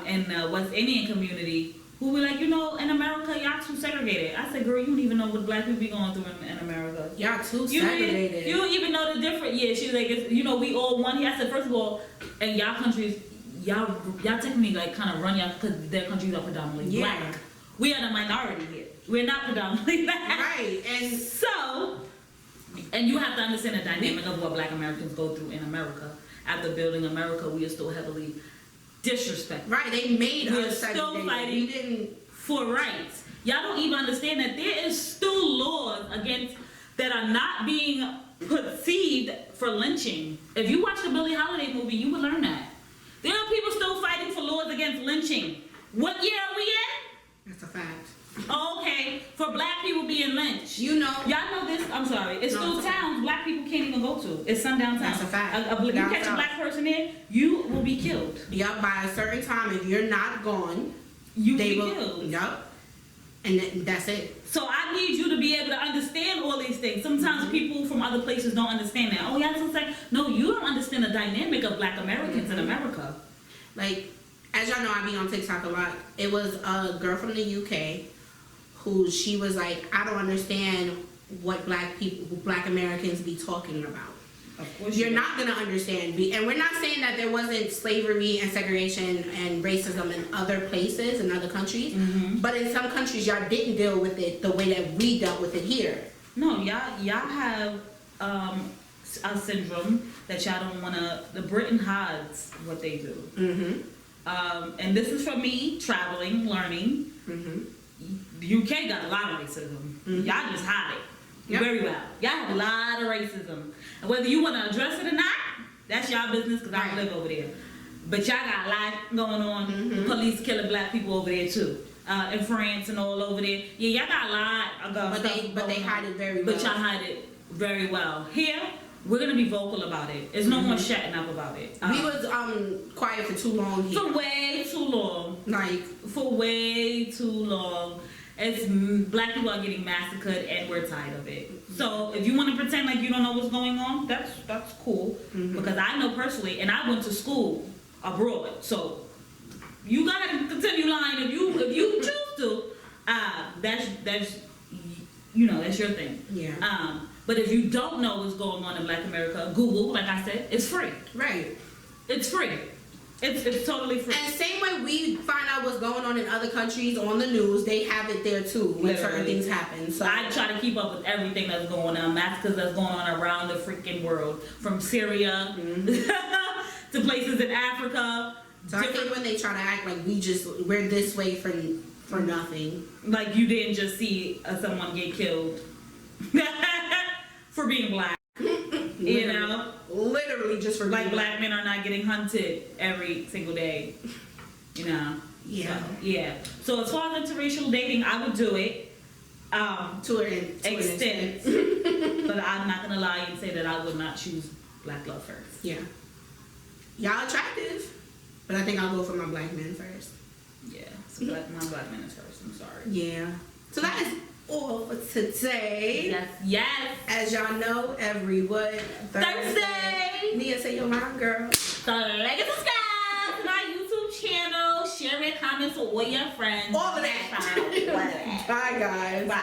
Speaker 2: in the West Indian community who were like, you know, in America, y'all too segregated. I said, girl, you don't even know what Black people be going through in America.
Speaker 1: Y'all too
Speaker 2: You
Speaker 1: segregated.
Speaker 2: don't even know the difference. Yeah, she's like, it's, you know, we all one here. I said, first of all, in y'all countries, y'all technically like kind of run y'all because their countries are predominantly
Speaker 1: Yeah.
Speaker 2: Black. We are the minority here. We're not predominantly Black.
Speaker 1: Right. And
Speaker 2: So, and you have to understand the dynamic of what Black Americans go through in America. After building America, we are still heavily disrespected.
Speaker 1: right, they made
Speaker 2: We're
Speaker 1: us
Speaker 2: still
Speaker 1: segregated.
Speaker 2: fighting
Speaker 1: We didn't.
Speaker 2: for rights. Y'all don't even understand that there is still laws against that are not being perceived for lynching. If you watch the Billie Holiday movie, you would learn that. There are people still fighting for laws against lynching. What year are we in?
Speaker 1: That's a fact.
Speaker 2: Okay, for Black people being lynched.
Speaker 1: You know.
Speaker 2: Y'all know this. I'm sorry. It's
Speaker 1: No,
Speaker 2: still
Speaker 1: it's okay.
Speaker 2: towns Black people can't even go to. It's sundown towns.
Speaker 1: That's a fact.
Speaker 2: You
Speaker 1: Down
Speaker 2: catch a
Speaker 1: south.
Speaker 2: Black person in, you will be killed.
Speaker 1: Yup, by a certain time, if you're not gone,
Speaker 2: You
Speaker 1: they
Speaker 2: will
Speaker 1: will.
Speaker 2: be killed.
Speaker 1: Yup. And that's it.
Speaker 2: So I need you to be able to understand all these things. Sometimes people from other places don't understand that. Oh, yeah, so say no. You don't understand the dynamic of Black Americans in America.
Speaker 1: Like, as y'all know, I be on TikTok a lot. It was a girl from the UK who she was like, I don't understand what Black Americans be talking about.
Speaker 2: Of course,
Speaker 1: You're not gonna understand. And we're not saying that there wasn't slavery and segregation and racism in other places, in other countries.
Speaker 2: Mm-hmm.
Speaker 1: But in some countries, y'all didn't deal with it the way that we dealt with it here.
Speaker 2: No, y'all have a syndrome that y'all don't wanna. The Britain hides what they do.
Speaker 1: Mm-hmm.
Speaker 2: And this is for me traveling, learning.
Speaker 1: Mm-hmm.
Speaker 2: The UK got a lot of racism.
Speaker 1: Mm-hmm.
Speaker 2: Y'all just hide it
Speaker 1: Yep.
Speaker 2: very well. Y'all have a lot of racism, and whether you want to address it or not, that's y'all business. Cause I
Speaker 1: Right.
Speaker 2: live over there. But y'all got a lot going on.
Speaker 1: Mhm.
Speaker 2: Police killing Black people over there too, in France and all over there. Yeah, y'all got a lot of
Speaker 1: But they
Speaker 2: going
Speaker 1: hide
Speaker 2: on.
Speaker 1: it very well.
Speaker 2: But y'all hide it very well. Here, we're gonna be vocal about it. There's no more shutting up about it.
Speaker 1: We was quiet for too long here.
Speaker 2: for way too long.
Speaker 1: Like,
Speaker 2: For way too long. It's Black people are getting massacred and we're tired of it. So if you want to pretend like you don't know what's going on, that's cool.
Speaker 1: Mhm.
Speaker 2: Because I know personally, and I went to school abroad, so you gotta continue lying if you choose to. That's you know, that's your thing.
Speaker 1: yeah.
Speaker 2: But if you don't know what's going on in Black America, Google, like I said, it's free.
Speaker 1: Right.
Speaker 2: It's free. It's totally free.
Speaker 1: And same way we find out what's going on in other countries on the news, they have it there too when certain
Speaker 2: Literally.
Speaker 1: things happen. So
Speaker 2: I try to keep up with everything that's going on, massacres that's going on around the freaking world, from Syria to places in Africa.
Speaker 1: So I think when they try to act like we're this way for nothing.
Speaker 2: Like you didn't just see someone get killed for being Black, you know?
Speaker 1: Literally just for
Speaker 2: Like
Speaker 1: being
Speaker 2: Black men are not getting hunted every single day, you know?
Speaker 1: Yeah.
Speaker 2: So, yeah. So as far as interracial dating, I would do it.
Speaker 1: To an
Speaker 2: Extent. But I'm not gonna lie and say that I would not choose Black love first.
Speaker 1: Yeah. Y'all attractive, but I think I'll go for my Black men first.
Speaker 2: Yeah, so my Black man is first. I'm sorry.
Speaker 1: Yeah. So that is all for today.
Speaker 2: Yes.
Speaker 1: As y'all know, every
Speaker 2: Thursday.
Speaker 1: Nia, say your line, girl.
Speaker 2: So like and subscribe to my YouTube channel. Share it, comments with all your friends.
Speaker 1: All of that. Bye, guys.
Speaker 2: Bye.